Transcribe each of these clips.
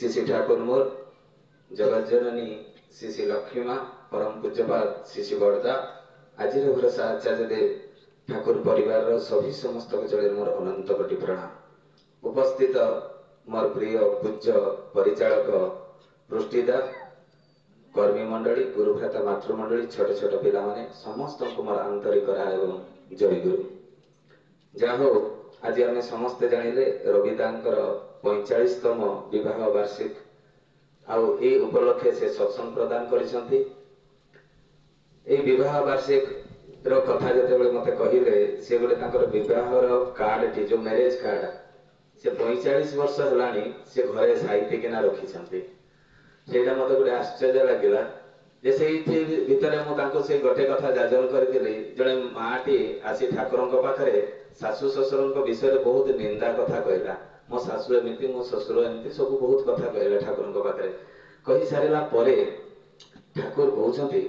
श्री श्री ठाकुर मोर जगत जननी श्री श्री लक्ष्मी माँ परम पूज्यपाद श्री श्री बड़दा आज भरोसा आचार्य देव ठाकुर परिवार सभी समस्त चले मोर अनंत कोटि प्रणाम। उपस्थित मोर प्रिय पूज्य परिचालक पृष्ठिदा कर्मी मंडली गुरुभ्राता मातृमंडली छोट छोट पिला माने समस्त को मोर आंतरिक एवं जय गुरु। जा हो आज आम समस्ते जानिले रविदांकर 45तम विवाह वार्षिक आउ ए उपलक्षे से सत्संग प्रदान करिसंती। ए विवाह वार्षिक रो कथा जते मते कहिले से गोटे तांकर विवाहर कार्ड टी जो मैरिज कार्ड से 45 वर्ष हलानी से घरे साहित्य केना रखी छंती। सेटा मते गोटे आश्चर्य लागिला जे सेठी भितरे मु तांको से गोटे कथा जाजन करथिली। जणे माटी आसी ठाकुरंक पाखरे सासु ससुरंक विषय बहुत निंदा कथा कहला। मो सासु एमिति मो ससुर एमिति सब बहुत कथा कहला ठाकुरंक पाखरे। कहि सारिला परे ठाकुर कहउछंती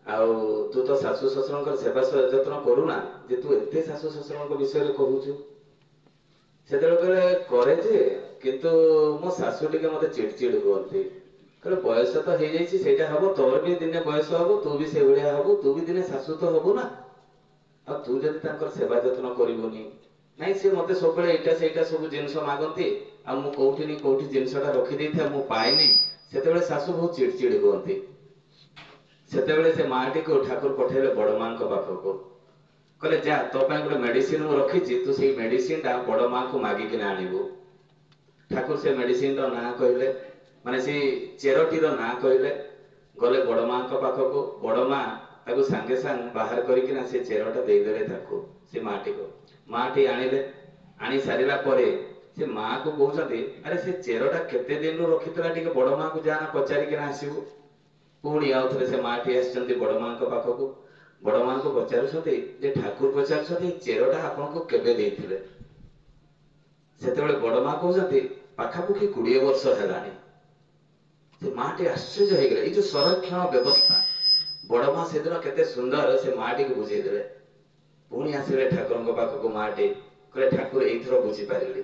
आउ तू तो सासु ससुरंक सेवा जत्न करूना जे तू एते सासु ससुरंक विषय कहउछु। सेतेले करे जे किंतु मो सासु टिके मते चिड़चिड़ होती कहले बयस तो हे जाइछि सेटा हबो तोर भी दिने बयस हबो तू भी से भलिया हबो तू भी दिने सासु तो हबो ना आ तू जदि तांकर सेवा जत्न करिवोनी नाही से मते सबले एटा सेटा सब जिंस मागंती आ मु कोठी नि कोठी जिंसटा रखि देइथा मु पाइनी सेतेबेले सासु बहुत चिड़चिड़ होती। सेतेबेले से माटी को ठाकुर पठेले बड़ मां को पाखको कहले जा तो पाए गोटे मेडिसिन मु रखिछि तू सेई मेडिसिन ता बड़ मां को मागी के आनिबो। ठाकुर से मेडिसिन रो ना कहले माने से चेरोटी रो ना कहले गले बड़ मां को पाखको बड़ मां ताको संगे संग बाहर करिक ना से चेरोटा दे देले ताको से माटी को माटी आनिले आनी सारिला परे से मां को कहउछथि अरे से चेरोटा केते दिन रो रखितला टिके बड़ मां को जाना पचारि के ना आसीबो। पुणी आउथरे से माटी आछंती बड़ मां को पाखको बड़ मां को पचारुछथि जे ठाकुर पचारुछथि चेरोटा आपन को केबे देइथिले। सेतेबेले बड़ मां कहउछथि पाखापुखी 20 वर्ष हेलानी। से माटी आश्चर्य हो गले ए जो संरक्षण व्यवस्था बड़ मां से दिन केते सुंदर से माटी को बुझे देले। पुणी आसिले ठाकुरंक पाखको माटी कहले ठाकुर एइथरो बुझी पारिले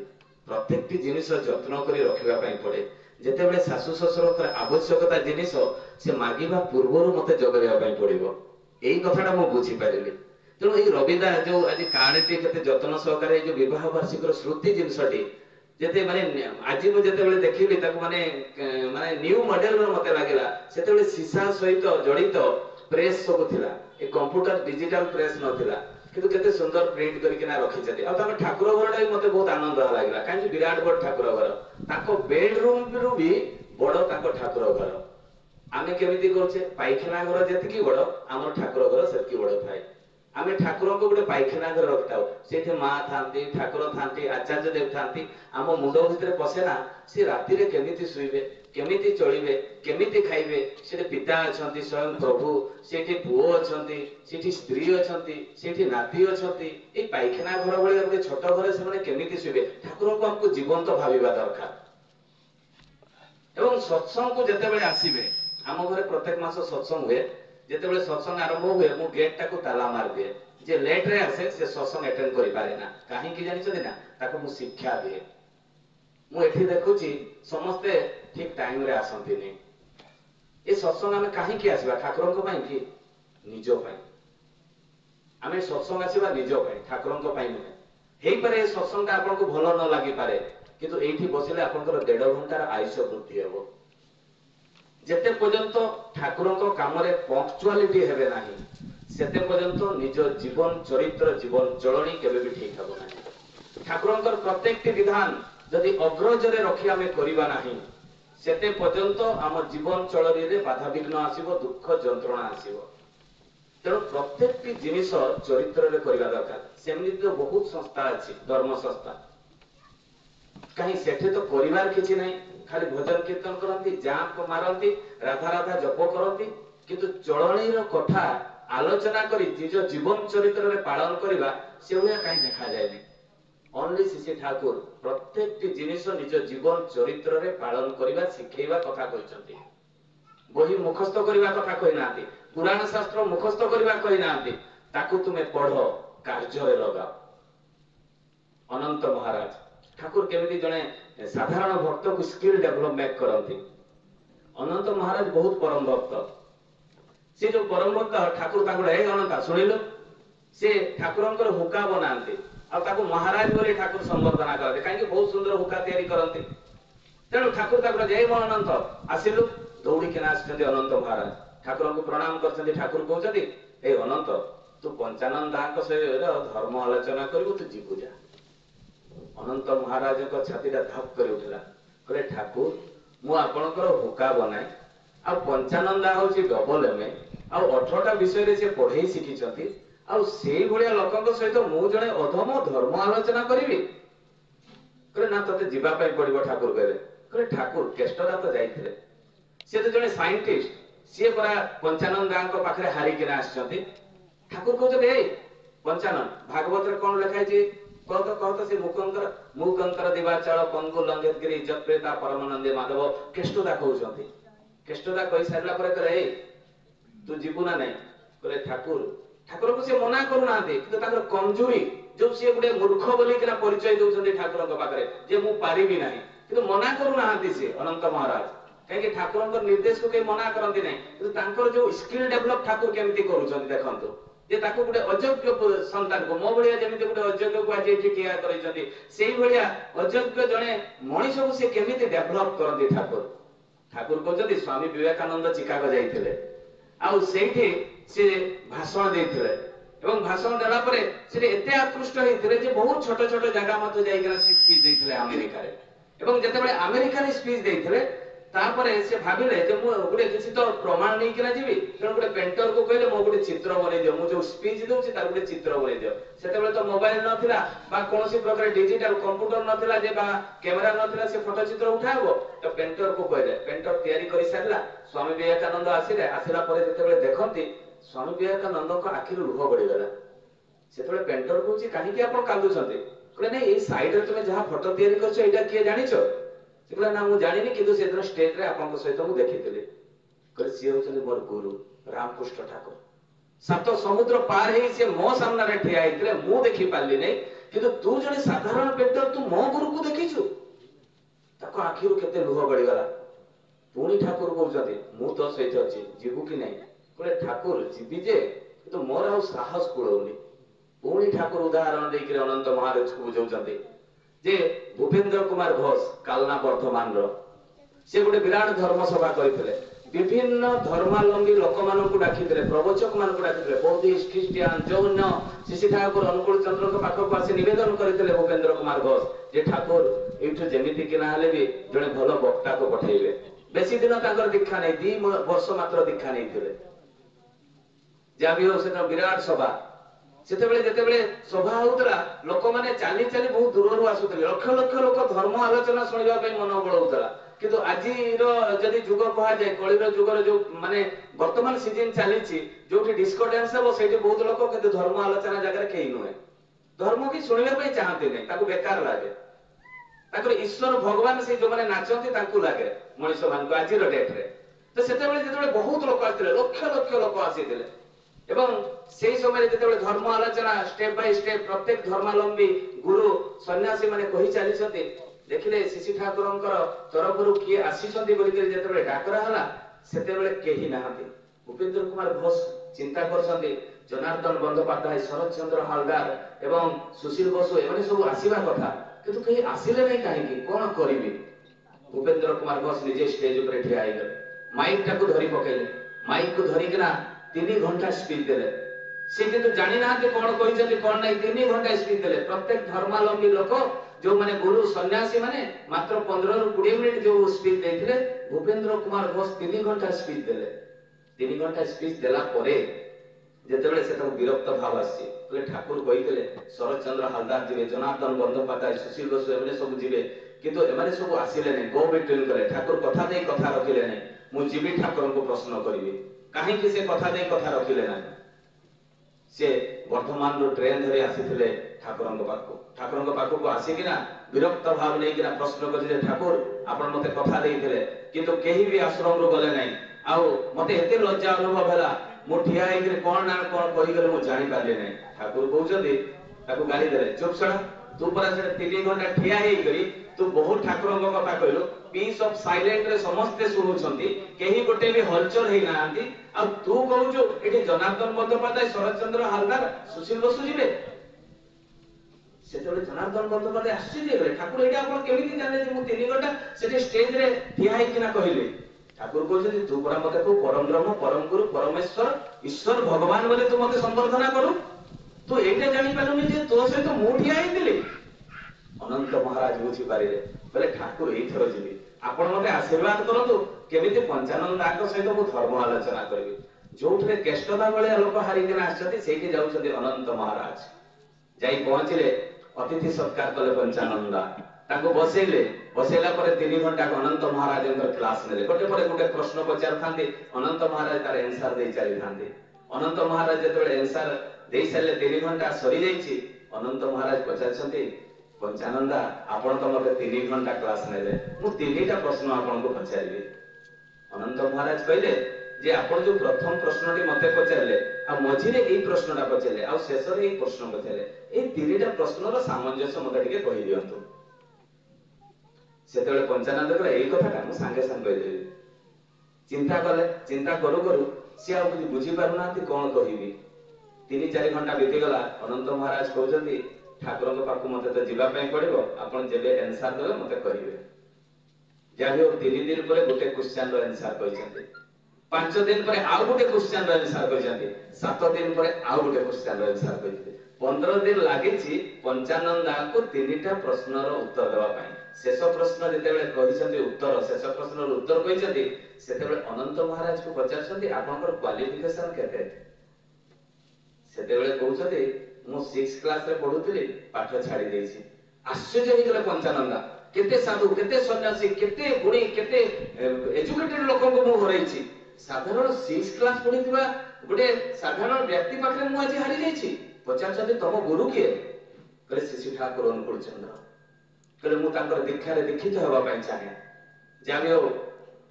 प्रत्येकटी जिनिस जत्न करी रखिबा पई पड़े। जेतेबेले सासु ससुरकर आवश्यकता जिनिस से मागिबा पूर्वरु मते जगरिया पई पड़िबो एई कथाटा मु बुझी पारिले। तेणु एई रविदा जो आज काणीटी केते जत्न सहकारे जो विवाह वार्षिकर श्रुति जिनिसटी जेते माने आज मु जेतेबेले देखिली ताको माने माने न्यू मॉडल रो मते लागिला। सेतेबेले सीसा सहित जड़ित प्रेस सब थिला ए कंप्यूटर डिजिटल प्रेस नथिला किंतु केते सुंदर प्रिंट करके ना रखि छथि। आ ताको ठाकुर घरटा भी मते बहुत आनंद लागिला काहे विराट बड़ ठाकुर घर ताको बेडरूम रु भी बड़ ताको ठाकुर घर। आमे केमिति करछे पाइखाना घर जेतिकी बड़ हमर ठाकुर घर सेतिकी बड़ थाए। आमे ठाकुर को गोटे पाइखाना घर रखताउ सेठे मां थांती ठाकुर थांती आचार्य देव थांती आम मुंड भितर पसेना से राति रे केमिति सुइबे केमिति चलिबे केमिति खाइबे सेठे पिता अछंती स्वयं प्रभु सेठे पुओ अछंती सेठी स्त्री अछंती सेठी नाती अछंती ए पाइखाना घर भले गोटे छोट घर से माने केमिति सुइबे ठाकुर को हमको जीवंत भाबिबा दरकार। एवं सत्संग को जेतेबेले आसीबे आम घरे प्रत्येक मास सत्संग हुए जेतेबेले सत्संग आरंभ हुए मु गेट टाको ताला मार दिए जे लेट रे आसे से सत्संग अटेंड करि पारे ना काहे कि जानि छथि ना ताको मु शिक्षा दिए। मु एठी देखुची समस्ते ठीक टाइम रे आसंती नै ए सत्संग आमे काहे कि आसीबा ठाकुरन को पई कि निजो पई आमे सत्संग आसीबा निजो पई ठाकुरन को पई नै हेई पारे सत्संग आपन को भलो न लागि पारे किंतु एठी बसिले आपन को 1.5 घंटार आयुष्य वृद्धि हेबो। जेते पर्यंत ठाकुरंक काम रे पंक्चुअलिटी हेबे नाही सेते पर्यंत निज जीवन चरित्र जीवन चलणी केबे भी ठीक हेबो नाही। ठाकुरंकर प्रत्येकटी विधान जदि अग्रजरे रखि आमे करिबा नाही सेते पर्यंत आम जीवन चलणी रे बाधा विघ्न आसीबो दुख जंत्रणा आसीबो। तेणु प्रत्येकटी जिनिस चरित्र रे करिबा दरकार। सेमि तो बहुत संस्था अछि धर्म संस्था कहीं सेठे तो करिवार किछि नाही खाली भजन कीर्तन करती जाप मारती राधा राधा जप करती किंतु चलणी रो कथा आलोचना करी निज जीवन चरित्र रे पालन करिबा से हुआ कहीं देखा जायनी। ओनली श्री ठाकुर प्रत्येकटी जिनिस निज जीवन चरित्र रे पालन करिबा शिखेइबा कथा कहिसंती। बही मुखस्थ करिबा कथा कहि नांती पुराण शास्त्र मुखस्थ करिबा कहि नांती ताकू तुमे पढ़ो कार्य रे लगाओ। अनंत महाराज ठाकुर केमिति जने साधारण भक्त को स्किल डेवलपमेंट करती। अनंत महाराज बहुत परम भक्त, से जो परम भक्त ठाकुर अनंता शुणिलु से ठाकुरंकर हुक्का बनाते आकु महाराज बोली ठाकुर संबर्धना करते कहीं बहुत सुंदर हुक्का तैयारी करते। तेणु ठाकुर जय मो अनंत आसिलु दौड़िकिना आसुच्चंदी अनंत महाराज ठाकुर को प्रणाम करछंदी। ठाकुर कहउछंदी ए अनंत तू पंचानन दाक सहित धर्म आलोचना करू तू जीवु जा। अनंत महाराज को छातीटा धप कर उठला कहले ठाकुर मु आपनकर हुक्का बनाए आ पंचानन दा होची डबल एमए आ 18टा विषय रे से पढ़ेई शिखिचंती आ सेई भलिया लोकक सहित मु जणे अधम धर्म आलोचना करिवि। कहले ना तते जीवा पई पड़िबो। ठाकुर कहले ठाकुर केष्टदा तो जाइथिले से तो जणे साइंटिस्ट से परा पंचानन दांक पाखरे हारी किना आछंती। ठाकुर कहउछे ए पंचानन भागवत रे कोन लिखाइ छै कहत से मुकंकर दिवाचल पंगु लंघित गिरि जत्प्रेता परमानंदे माधव केष्टदा कहउछंती। केष्टदा कहि सारला परे कहले तू जीवु ना नहीं। कहले ठाकुर को से मना करू नांती कि ताकर कमजोरी जो से गुडे मूर्ख बोली किना परिचय दउछंती ठाकुर को पाखरे जे मु पारिबी नाही कि मना करू नांती से अनंत महाराज कहीं ठाकुर निर्देश को कहीं मना करती नहीं जो स्किल डेवलप ठाकुर केमिति करूछंती देखंतु जे ताको गुडे अयोग्य संतान को मो भलिया जेमिति गुडे अयोग्य को आज एठी किया करैछंती सेही भलिया अयोग्य जने मनीष को से केमिति डेवलप करंती ठाकुर कहउछंती स्वामी विवेकानंद चिकागो जाइथिले आ सेठी से भाषण देथिले एवं भाषण देला परे से एते आकृष्ट हेथिले जे बहुत छोट छोट जगह मत जाइकरा स्पीच देथिले अमेरिका रे एवं जतेबेले अमेरिका रे स्पीच देथिले तापरे से भाबिले जे मु गुडे किछि तो प्रमाण नै किना जीवी तेणु गुडे पेंटर को कहले मो गुडे चित्र बनै दियो मु जो स्पीच दउछि तार गुडे चित्र बनै दियो। सेतेबेले तो मोबाइल नथिला बा कोनोसी प्रकार डिजिटल कंप्यूटर नथिला जे बा कैमरा नथिला से फोटो चित्र उठाबो तो पेंटर को कहले पेंटर तयारी करि सारला। स्वामी विवेकानंद आसिला परे जेतेबेले देखंती स्वामी विवेकानंद को आखिरु लुह गडी गला। सेतेबेले पेंटर कहउछि काहे कि आपण कांदुछंती कहले नै ए साइड रे तुमे जहा फोटो तयारी करछो एटा किए जानिछो ना मु जानिनी किंतु सेदिन स्टेज रे आपन सहित मु देखिथिले कहले सी होचले मोर गुरु रामकृष्ण ठाकुर सात समुद्र पार हे से मो सामने रे ठिया आइतले मु देखि पाली नै किंतु तू जने साधारण पेंटर तू मो गुरु को देखिछु ताको आखिरु केते लुह गडी गला। पुणी ठाकुर कहउछथि मु तो सहित अछि जीवु कि नै कहले ठाकुर जीवी जे तो मोर आ साहस कुळौनी। पुणी ठाकुर उदाहरण देकि अनंत महाराज को बुझौछथि जे भूपेंद्र कुमार घोष कालना वर्धमान रो से गोटे विराट धर्म सभा करथिले विभिन्न धर्मावलंबी लोक मान को डाकिथिले प्रवचक मान को डाकिथिले बौद्धिस्ट ख्रिस्टियन जैन श्री ठाकुर अनुकूल चंद्र को पाखो आसी निवेदन करथिले भूपेंद्र कुमार घोष जे ठाकुर एठु जेमिति कि ना हले भी जने भलो वक्ता को पठेइबे। बेसी दिन ताकर दीक्षा नै 2 वर्ष मात्र दीक्षा नैथिले जाबी हो से विराट सभा सेतेबेले जेतेबेले सभा होतला लोक माने चाली चाली बहुत दूररु आसुतले लक्ष लक्ष लोक धर्म आलोचना सुनिबा पई मन बळ होतला किंतु आजि रो जदी जुग कहा जाय कलिर जुग रो जो माने वर्तमान सीजन चलीछि जोठी डिस्को डांस हो सेठी बहुत लोक किंतु धर्म आलोचना जगह केही नय धर्म की सुनिबा पई चाहते नै ताको बेकार लागे ताकर ईश्वर भगवान से जो माने नाचंती ताकू लागे मनुष्य मान को आजि रो डेट रे तो सेतेबेले जेतेबेले बहुत लोक आथिले लक्ष लक्ष लोक आसीथिले एवं सेही समय जेतेबेले धर्म आलोचना स्टेप बाय स्टेप प्रत्येक धर्मावलंबी गुरु सन्यासी माने कहि चलीछथि देखिले शिशि ठाकुरंकर तरफरु किए आसीछथि बोली के जेतेबेले डाकरा हला सेतेबेले केही नाहंती। भूपेंद्र कुमार घोष चिंता करछथि जनार्दन बंदोपाध्याय शरद चंद्र हालदार एवं सुशील बसु एमाने सब आसीबा कथा किंतु केही आसीले नै काहे कि कोन करिवि। भूपेंद्र कुमार घोष निजे स्टेज ऊपर ठिया आइले माइक टाकु धरि पकेले माइक को धरि किना 3 घंटा स्पीच देले से किंतु जानि नाते कोन कहिसथि कोन नै 3 घंटा स्पीच देले प्रत्येक धर्मावलंबी लोक जो माने गुरु सन्यासी माने मात्र 15 रु 20 मिनिट जो स्पीच देथिले भूपेंद्र कुमार घोष 3 घंटा स्पीच देले 3 घंटा स्पीच देला परे जेतेबेले से तो विरक्त भाव आसी कहले ठाकुर कहितले शरद चंद्र हालदार जिवे जनार्दन बंदोपाध्याय सुशील बसु एमने सब जिवे किंतु एमाने सब आसिले नै गो बिटवीन करे ठाकुर कथा दे कथा रखिले नै मु जीवी ठाकुर को प्रश्न करिवि काहे कि से कथा दे कथा रखिले नै से वर्धमान रो ट्रेन धरि आसीथिले ठाकुर को आसी किना विरक्त भाव नै किना प्रश्न करिले ठाकुर आपण मते कथा देइथिले किंतु केही भी आश्रम रो गले नै आउ मते एते लज्जा अनुभव हला मु ठिया हे कि कोन ना कोन कहि गेले मु जानि पाले नै ठाकुर कहउछथि ताको गाली देले चुप छड़ा तू परा से 3 घंटा ठिया हेई करी तू बहुत ठाकुर कथा कहलु पीस ऑफ साइलेंट रे समस्ते सुनुछंती केही गोटे भी हलचल हेई नांती आ तू कहू एठी जनार्दन बंदोपाध्याय शरदचंद्र हालदार सुशील बसु जिवे सेतबे जनार्दन बंदोपाध्याय आश्चर्य गले ठाकुर एटा आपण केमिति जाने जे मु 3 घंटा सेठी स्टेज रे ठिया हेई किना कहिले ठाकुर कहते तू परा मते को परम ब्रह्म परम गुरु परमेश्वर ईश्वर भगवान बोले तू मते संबर्धना करू तू एटा जानि पालुनी जे तो से तो मु ठिया हेइतिली अनंत महाराज बुझी पारिले बोले ठाकुर एई थरो जिबी आपण मते आशीर्वाद करतु केमिति पंचानंद आको सहित मु धर्म आलोचना करबी जोठरे केष्टदा बळे लोक हारि के आछथि सेठी जाउछथि अनंत महाराज जाई पहुंचले अतिथि सत्कार कले पंचानंदा ताको बसेला परे 3 घंटा अनंत महाराज क्लास नेले गोटे परे गोटे प्रश्न पचार थांती अनंत महाराज तार आंसर दे चली थांती अनंत महाराज जेतबे आंसर दे साले 3 घंटा सरी जाईछि अनंत महाराज पचारछंती पंचानंदा आपण तो मते 3 घंटा क्लास नेले मु 3टा प्रश्न आपण को पचारिबी अनंत महाराज कहले जे आपण जो प्रथम प्रश्नटी मते पचारले आ मझिरे एई प्रश्नटा पचारले आ शेषरे एई प्रश्न पचारले एई 3टा प्रश्नर सामंजस्य मते टिके कहि दियंतु सेतेबेले पंचानंद कहले एई कथाटा मु संगे संग कहि देबी चिंता करू करू से आ बुझी पारु नांती कोन कहिबी 3-4 घंटा बीती गला अनंत महाराज कहउछंती ठाकुर को पाखु मते तो जीवा पई पड़िबो आपण जेबे आंसर देबे मते कहिबे जाबे 3 दिन परे गोटे क्वेश्चन रो आंसर कहिसंती 5 दिन परे आउ गोटे क्वेश्चन रो आंसर कहिसंती 7 दिन परे आउ गोटे क्वेश्चन रो आंसर कहिसंती 15 दिन लागिछि पंचानंदा को 3टा प्रश्न रो उत्तर देबा पई शेष प्रश्न जेतेबेले कहिसंती उत्तर शेष प्रश्न रो उत्तर कहिसंती सेतेबेले अनंत महाराज को पचारसंती आपनकर क्वालिफिकेशन केते सेतेबेले कहउछथि मु 6 क्लास रे पढुतली पाठ छाडी देछि आश्चर्य हे गेले पंचानंदा केते साधु केते सन्यासी केते गुणी केते एजुकेटेड लोक को मु हरैछि साधारण 6 क्लास पढितबा गोटे साधारण व्यक्ति पाखरे मु आज हारि जाइछि पचारछथि तम गुरु के कहले श्री ठाकुर अनुकूल चंद्र कहले मु तांकर दीक्षा रे दीक्षित हेबा पई चाहे जाबियो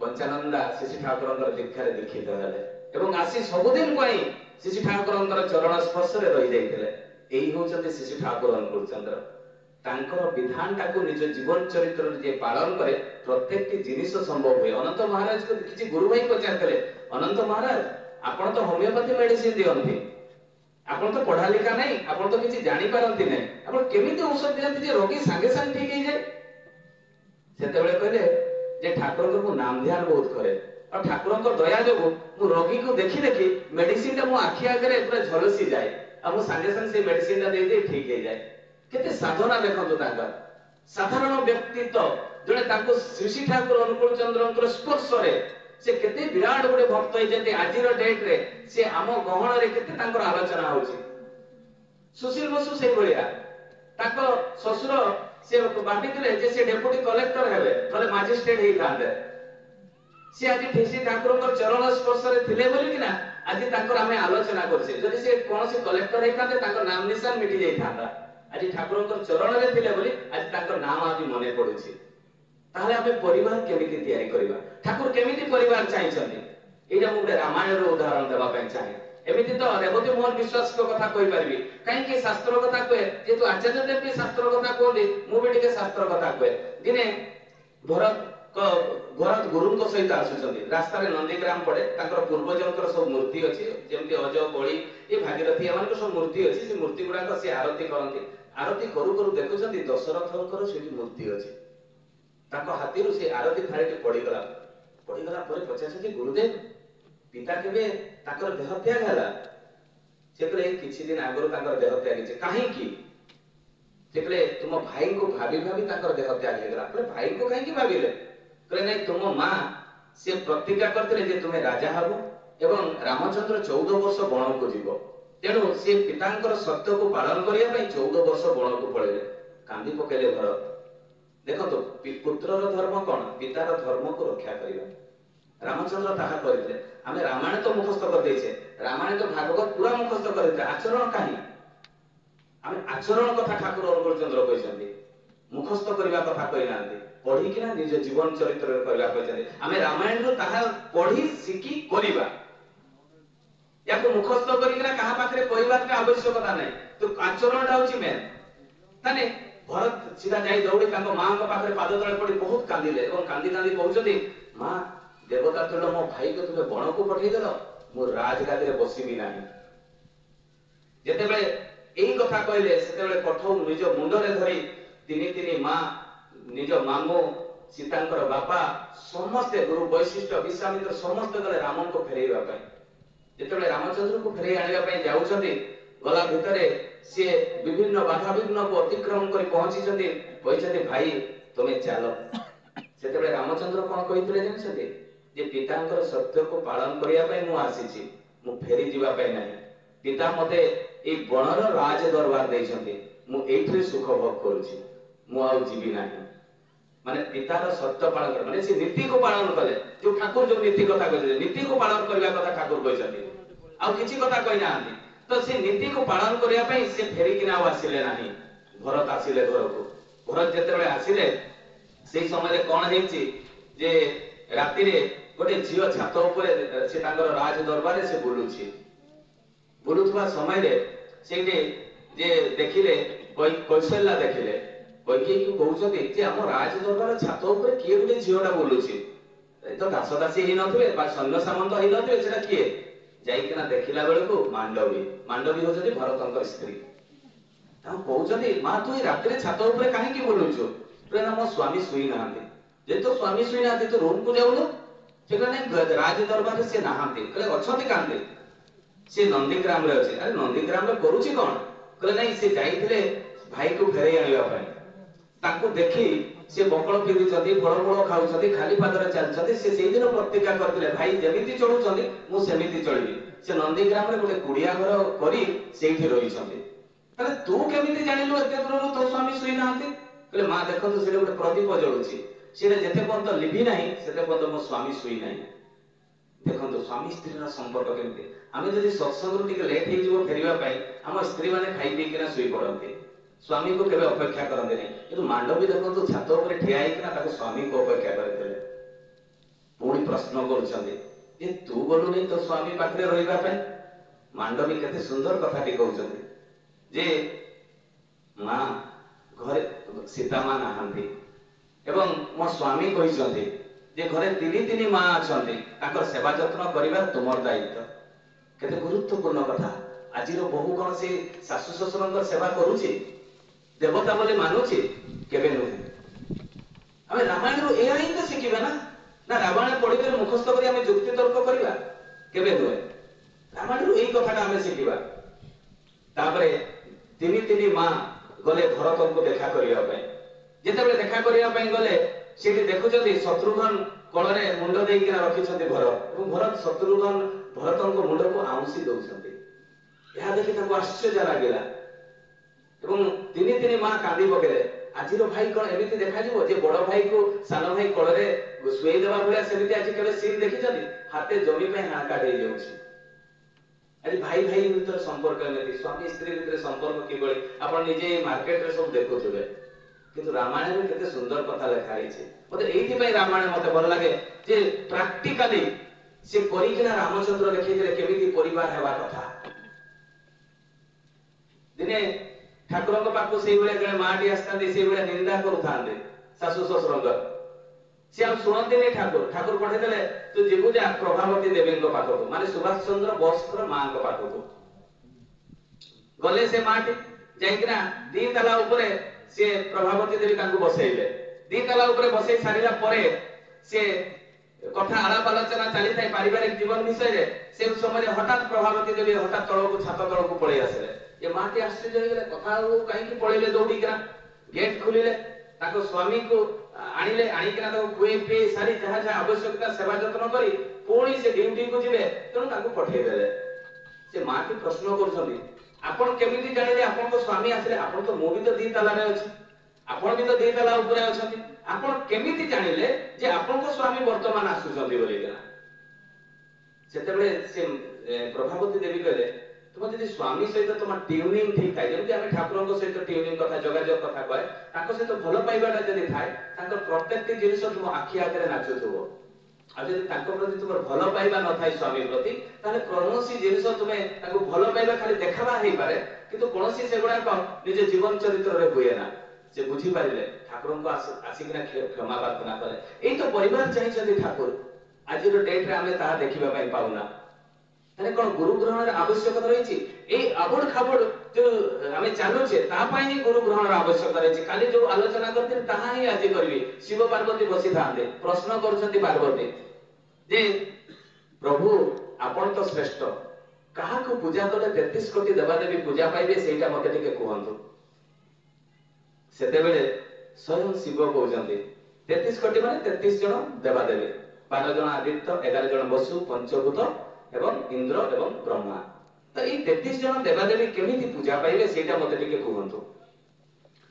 पंचानंदा श्री ठाकुरंकर दीक्षा रे दीक्षित हेले एवं आसी सबुदिन पई श्री ठाकुरंकर चरण स्पर्श रे रहि जाइतिले एई होचते श्री ठाकुर अनुकूल चंद्र तांकर विधान टाको निज जीवन चरित्र रे जे पालन करे प्रत्येक टी जिनिस संभव होय अनंत महाराज को किछि गुरु भाई पचारतले अनंत महाराज आपण तो होमियोपैथी मेडिसिन दियंती आपण तो पढ़ा लिखा नहीं आपण तो किछि जानि पारंती नहीं आपण केमिति औषध दियंती जे रोगी संगे संग ठीक हे जाय सेतेबेले कहले जे ठाकुर को नाम ध्यान बहुत करे और ठाकुर को दया जो मु रोगी को देखि देखि मेडिसिन ता मु आखि आगरे पूरा झलसी जाय आ मु संगे संग से मेडिसिन ता दे दे ठीक हे जाय केते साधना देखंतु तांका साधारण व्यक्तित्व जने ताको श्री ठाकुर अनुकूल चंद्रंकर स्पर्श रे से केते विराट गोटे भक्त हे जते आजिर डेट रे से आम गहण रे केते तांकर आलोचना होची सुशील बसु से भलिया ताको ससुर से बाटिले जे से डेप्यूटी कलेक्टर हेबे तले मजिस्ट्रेट हे थांदे से आज ठेसी ठाकुरंकर चरण स्पर्श रे थिले बोली किना आज तांकर हमें आलोचना करछे जदि से कोनसी कलेक्टर हे थांदे तांकर नाम निशान मिटि जाई थांदा आज ठाकुरंकर चरण रे थिले बोली आज तांकर नाम आज मने पडुछि ताहले आमे परिवार केमिति तयारी करबा ठाकुर केमिति परिवार चाहिछन्ती एटा मु रामायण रो उदाहरण देबा पय चाहे एमिति तो रेवती मोहन विश्वास को कथा कहि परबी काहे कि शास्त्र कथा कहे जे तो आचार्य देव भी शास्त्र कथा कोदे मु भी टिके शास्त्र कथा कहे दिने भरत गुरु को सहित आसुचंती रास्ता रे नंदीग्राम पड़े ताकर पूर्वजंकर सब मूर्ति अछि जेमति अजय बळी ए भागीरथी एमान सब मूर्ति अछि से मूर्ति गुडा को से आरती करंती आरती करू करू देखुचंती दशरथंकर सेठी मूर्ति अछि ताको हाथी रु से आरती थाळीटी पड़ी गला परे पचासथि गुरुदेव पिता केबे ताकर देह त्याग हला से कहले किछि दिन आगरो ताकर देह त्याग छै काहे की से कहले तुम भाई को भाभी भाभी ताकर देह त्याग हे गला कहले भाई को काहे की भाबीले कहले नहीं तुम मां से प्रतिज्ञा करथिले जे तुमे राजा हबो एवं रामचंद्र 14 वर्ष वन को जीवो तेणु से पितांकर सत्य को पालन करिया पई 14 वर्ष वन को पळेले कांदी पकेले भरत देखो तो पुत्रर धर्म कौन पितार धर्म को रक्षा करिबा रामचंद्र ताहा करिले हमें रामायण तो मुखस्त कर देछे रामायण तो भागवत पूरा मुखस्त करते आचरण काहे हमें आचरण कथा ठाकुर अनुकूल चंद्र कहछन्ती मुखस्त करिबा कथा कहि नांती पढी किना निज जीवन चरित्र रे करिबा कहछन्ती हमें रामायण रो ताहा पढी सिकी करिबा याको मुखस्त करिकिना कहा पाखरे कहिबा के आवश्यकता नै तो आचरणटा होची मेन ताने भरत सीधा जाई दौड़ी माँ पाखे पाद तले पड़ी बहुत कांदिले और कांदी कांदी कहते माँ देवता तुल्य मो भाई को तुम्हें बण को पठेदेल मु राजगादी बसबी ना जितेबले यही कथा कहले से कठौ निज मुंडरे धरी तीन तीन माँ निज मामू सीतांकर बापा समस्ते गुरु वैशिष्ट विश्वामित्र समस्ते गले राम को फेरैवा जिते रामचंद्र को फेर आने जाऊँगी गला भितर सी विभिन्न बाधा विघ्न को अतिक्रम कर पहुंची भाई तुम्हें चल से रामचंद्र कौन कहते जानते जे पितांकर सत्य को पालन करने आसी फेरी जावाई ना पिता मते ये बणर राज दरबार देते सुख भोग करुँगी ना माने पितार सत्य पालन कर माने से नीति को पालन कले जो ठाकुर जो नीति कथा कहते नीति को पालन करने कथा ठाकुर कहते आ किछि कथा कहि ना तो से नीति को पालन करने पे से फेरी किना आसिले नाही भरत आसिले घर को भरत जते बेले आसिले से समय रे कोन हेछि जे राति रे गोटे झियो छात ऊपर से तांगर राज दरबार से बुलुथुवा समय रे सेठी जे देखिले कौशल्या देखिले कैकेयी को कहउछथि जे हम राज दरबार छात ऊपर किए गोटे झियोटा बुलुछि तो दास दासी ही नथिबे बा सैन्य सामंत ही नथिबे सेटा किए जाइकिना देखिला बेलू मांडवी होती भरत स्त्री कहते माँ तू राति छात उपर कहीं बुलुचु ना मो स्वामी शुई ना जेहेतु स्वामी शुई ना तू रूम को जाऊनु राज दरबार से नहांती अच्छा कांदे सी नंदीग्राम रे अच्छे अरे नंदीग्राम रे करुची कौन कहले नहीं से जाइथिले भाई को फेरे आनिबा पई ताकू देखी से बकल फिरुचंती फल फल खाउचंती खाली पादरे चलचंती से सेही दिन प्रतिज्ञा करथिले भाई जेमिति चढुचंती मु सेमिति चढिबी से नंदीग्राम रे गोटे कुडिया घर करी सेठी रहिचंती तले तू केमिति जानिलु एते दूरनु तो स्वामी सुई नाहंती कहले मां देखंतु से गोटे प्रदीप जळुची से जेते पर्यंत लिभि नाही सेते पर्यंत मो स्वामी सुई नाही देखंतु स्वामी स्त्री रा संपर्क केमिति आमे जदि सत्संग टिके लेट हे जिवो फेरिबा पई हम स्त्री माने खाई पी केना सुई पड़ंती स्वामी को केबे अपेक्षा करंते नहीं किंतु मांडवी देखंतु छात ऊपर ठिया हेकिना ताको स्वामी को अपेक्षा करथिले पुणी प्रश्न करूछंती जे तू बोलु नहीं तो स्वामी पाखरे रहिबा पई मांडवी केते सुंदर कथाटी कहउछंती जे मां घरे सीता मां नाहंती एवं मो स्वामी कहिसंती जे घरे तीन तीन मां अछंती ताकर सेवा जत्न करिबा तुमर दायित्व केते गुरुत्वपूर्ण कथा आजिर बहु कोन से सासु ससुरंकर सेवा करूची देवता बोले मानुची केबे नुहे हमें रामायण रो एया ही तो शिखिबा ना रामायण पढिबे मुखस्थ करी हमें युक्ति तर्क करिबा केबे नुहे रामायण रो एई कथाटा हमें शिखिबा तापरे तीन तीन मां गले भरत को देखा करिया पई जेतेबे देखा करिया पई गले सेठी देखुचंती शत्रुघ्न कोଳରେ मुंड देइकिना रखिछंती भरत और भरत शत्रुघ्न भरत को मुंड को आउंसी दउछंती यह देखि ताको आश्चर्य लागिला एवं तीन तीन मां कांदी पकेले आजिर भाई कोन एमिति देखा जिवो जे बड़ भाई को सान भाई कोଳରେ सुई देबा भलिया सेमिति आज केबे सीन देखिछंती हाते जमी पे हाका देइ जाउछि आज भाई भाई भीतर संपर्क एमिति स्वामी स्त्री भीतर संपर्क किबळी आपण निजे मार्केट रे सब देखुथबे किंतु रामायण में केते सुंदर कथा लिखा है मते एथि पई रामायण मते भल लागे जे प्रैक्टिकली से करिकिना रामचंद्र देखिले केमिति परिवार हेबा कथा दिने ठाकुर को पाखु से बेले गळे माटी आस्तांते से बेले निंदा करूथांते सासु ससुरंग से हम सुनते नहीं ठाकुर पठे देले तू जेबु जा प्रभावती देवी को पाखो माने सुभाष चंद्र बोसकर मां को पाखो गले से माटी जाइकिना दी तला ऊपर से प्रभावती देवी तांको बसैले दी तला ऊपर बसै सारिला परे से कथा आलाप आलोचना चली थाए पारिवारिक जीवन विषय रे से समय हठात प्रभावती देवी हठात तळको छात तळको पळै आसले ये माटी आश्चर्य होइले कथा काई की पळैले दौड़ीकरा गेट खुलिले ताको स्वामी को आनिले आनिकना ताको कुए पे सारी जहा जहा आवश्यकता सेवा जत्न करी पुणी से ड्यूटी को जिवे तनु ताको पठै देले से माटी प्रश्न करछथि आपण केमिति जानिले आपण को स्वामी आसिले आपण तो मो भी तो दी तला रे अछि आपण भी तो दी तला ऊपर अछथि आपण केमिति जानिले जे आपण को स्वामी वर्तमान आसुछथि बोली केना सेतेबेले से प्रभावती देवी कहले तुम जदि स्वामी सहित तुम ट्यूनिंग ठीक थाए जेमति आमे ठाकुरଙ୍କ सहित ट्यूनिंग कथा जोगाजोग कथा कहे ताको सहित भल पाइबाटा जदि थाए ताको प्रत्येकटी जिनिस तुम आखि आगरे नाचुथबो आ जदि ताको प्रति तुम भल पाइबा न थाए स्वामी प्रति ताले कोनोसी जिनिस तुमे ताको भल पाइबा खाली देखाबा हेइ पारे किंतु कोनोसी सेगुडा को निजे जीवन चरित्र रे होय ना से बुझी पारे ठाकुर को आसिकिना क्षमा प्रार्थना कले यही तो परिवार चाहिए ठाकुर आज डेट रे आमे ताहा देखिबा पाई पाउना ताने कोन गुरु ग्रहण आवश्यकता रही ए आबड़ खाबड़ जो आमे चालुचे ता पाई ही गुरु ग्रहण आवश्यकता रही काली जो आलोचना करते ताहा ही आज करबी शिव पार्वती बसी थांते प्रश्न करछंती पार्वती जे प्रभु आपण तो श्रेष्ठ कहा को पूजा कले 33 कोटी देवादेवी पूजा पाइबे सेटा मते टिके कहंतु सेते बेले स्वयं शिव कहउजंती 33 कोटी माने 33 जन देवादेवी 12 जन आदित्य 11 जन वसु पंचभूत एवं इंद्र एवं ब्रह्मा तो ये 33 जन देवादेवी केमिति पूजा पाइबे सेटा मते टिके कहंतु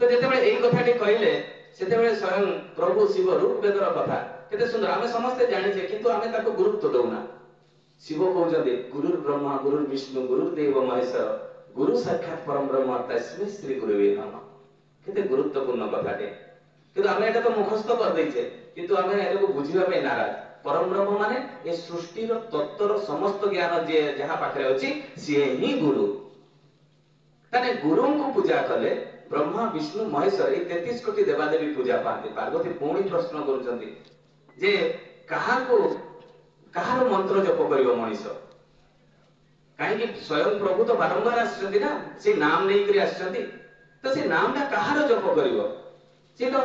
तो जेते बेले एई कथाटी कहिले सेते बेले स्वयं प्रभु शिव रूप वेदर कथा केते सुंदर आमे समस्त जानि छे किंतु आमे ताको गुरुत्व दउना शिव कहउजंती गुरु ब्रह्मा गुरु विष्णु गुरु देव महेश्वर गुरु साक्षात परम ब्रह्म तस्मै श्री गुरुवे नमः केते गुरुत्वपूर्ण कथाटे किंतु आमे एटा तो मुखस्थ कर दैछे किंतु आमे एटा को बुझिबा पे नाराज परम ब्रह्म माने ए सृष्टि रो तत्व रो समस्त ज्ञान जे जहा पाखरे अछि सिए ही गुरु तने गुरु को पूजा कले ब्रह्मा विष्णु महेश्वर ए 33 कोटी देवादेवी पूजा पाते पार्वती पुणी प्रश्न करूछंती जे कहा को कहार मंत्र जप करिवो मनीष काहे कि स्वयं प्रभु तो बारंबार आछंती ना से नाम नै करी आछंती तो से नाम ता कहार जप करिवो से तो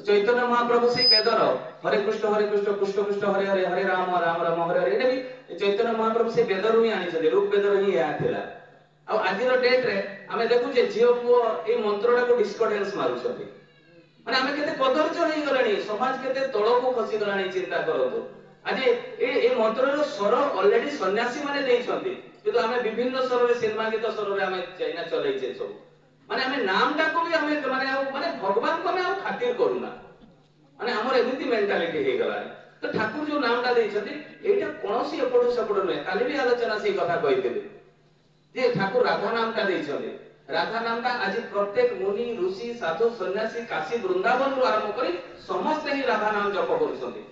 चैतन्य महाप्रभु से वेदर हरे कृष्ण कृष्ण कृष्ण हरे हरे हरे राम राम राम हरे हरे एटा भी चैतन्य महाप्रभु से वेदर ही आनी छथि रूप वेदर ही या थिला आ आज रो डेट रे हमें देखु जे जियो पुओ ए मंत्रटा को डिस्कॉर्डेंस मारू छथि माने हमें केते कदर्य होई गलानी समाज केते तळ को खसी गलानी चिंता करतो आज ए मंत्र रो स्वर ऑलरेडी सन्यासी माने देई छथि किंतु हमें विभिन्न स्वर रे सिनेमा गीत स्वर रे हमें चाइना चलै छे सब माने हमें नाम टा को भी हमें माने भगवान को हमें खातिर करूना माने हमर एमिति मेंटालिटी हे गला तो ठाकुर जो नाम टा देई छथि एटा कोनोसी एपडो सपडो नै काली भी आलोचना से कथा कहिथिले जे ठाकुर राधा नाम टा देई छथि राधा नाम टा आज प्रत्येक मुनि ऋषि साधु सन्यासी काशी वृंदावन रु आरंभ करी समस्त ही राधा नाम जप करूछथि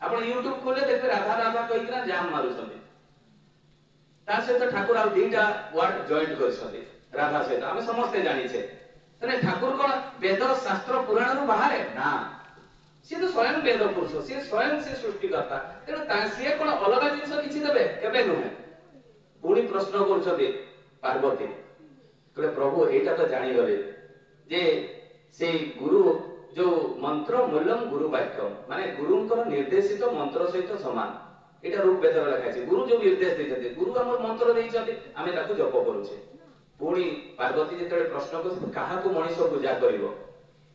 आपण YouTube खोले देखबे राधा राधा कहिकरा जाम मारुछथि ता से तो ठाकुर आ दीटा वर्ड जॉइंट करछथि राधा सहित आमे समस्त जानि छे तने ठाकुर कोन वेद शास्त्र पुराण रु बाहर ना से तो स्वयं वेद पुरुष से स्वयं से सृष्टि करता तेनो ता से कोन अलग जिंस किछि देबे केबे नुहे पुणी प्रश्न करछथि पार्वती कहले प्रभु एटा तो जानि गले जे से गुरु जो मंत्र मूलम गुरु वाक्यम माने गुरुंकर निर्देशित मंत्र सहित समान एटा रूप वेदर लिखा छै गुरु जो निर्देश दैछथि गुरु हमर मंत्र दैछथि आमे ताको जप करूछे पुणी पार्वती जेते प्रश्न करछथि काहा को मनीष पूजा करिवो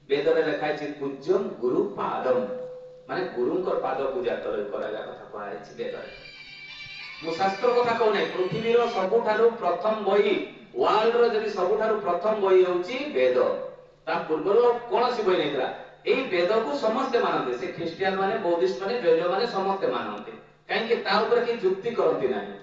वेदर लिखा छै पूज्यम गुरु पादम माने गुरुंकर पाद पूजा कराया कथा कहै छै वेदर मु शास्त्र कथा कहू नै पृथ्वी रो सबुठारु प्रथम बही वर्ल्ड रो जदि सबुठारु प्रथम बही होउची वेद ता पूर्व कोन सी बही नैतरा एई वेद को समस्त मानते से ख्रिस्टियन माने बौद्धिस्ट माने जैन माने समस्त मानते काहे कि ता ऊपर की जुक्ति करती नाही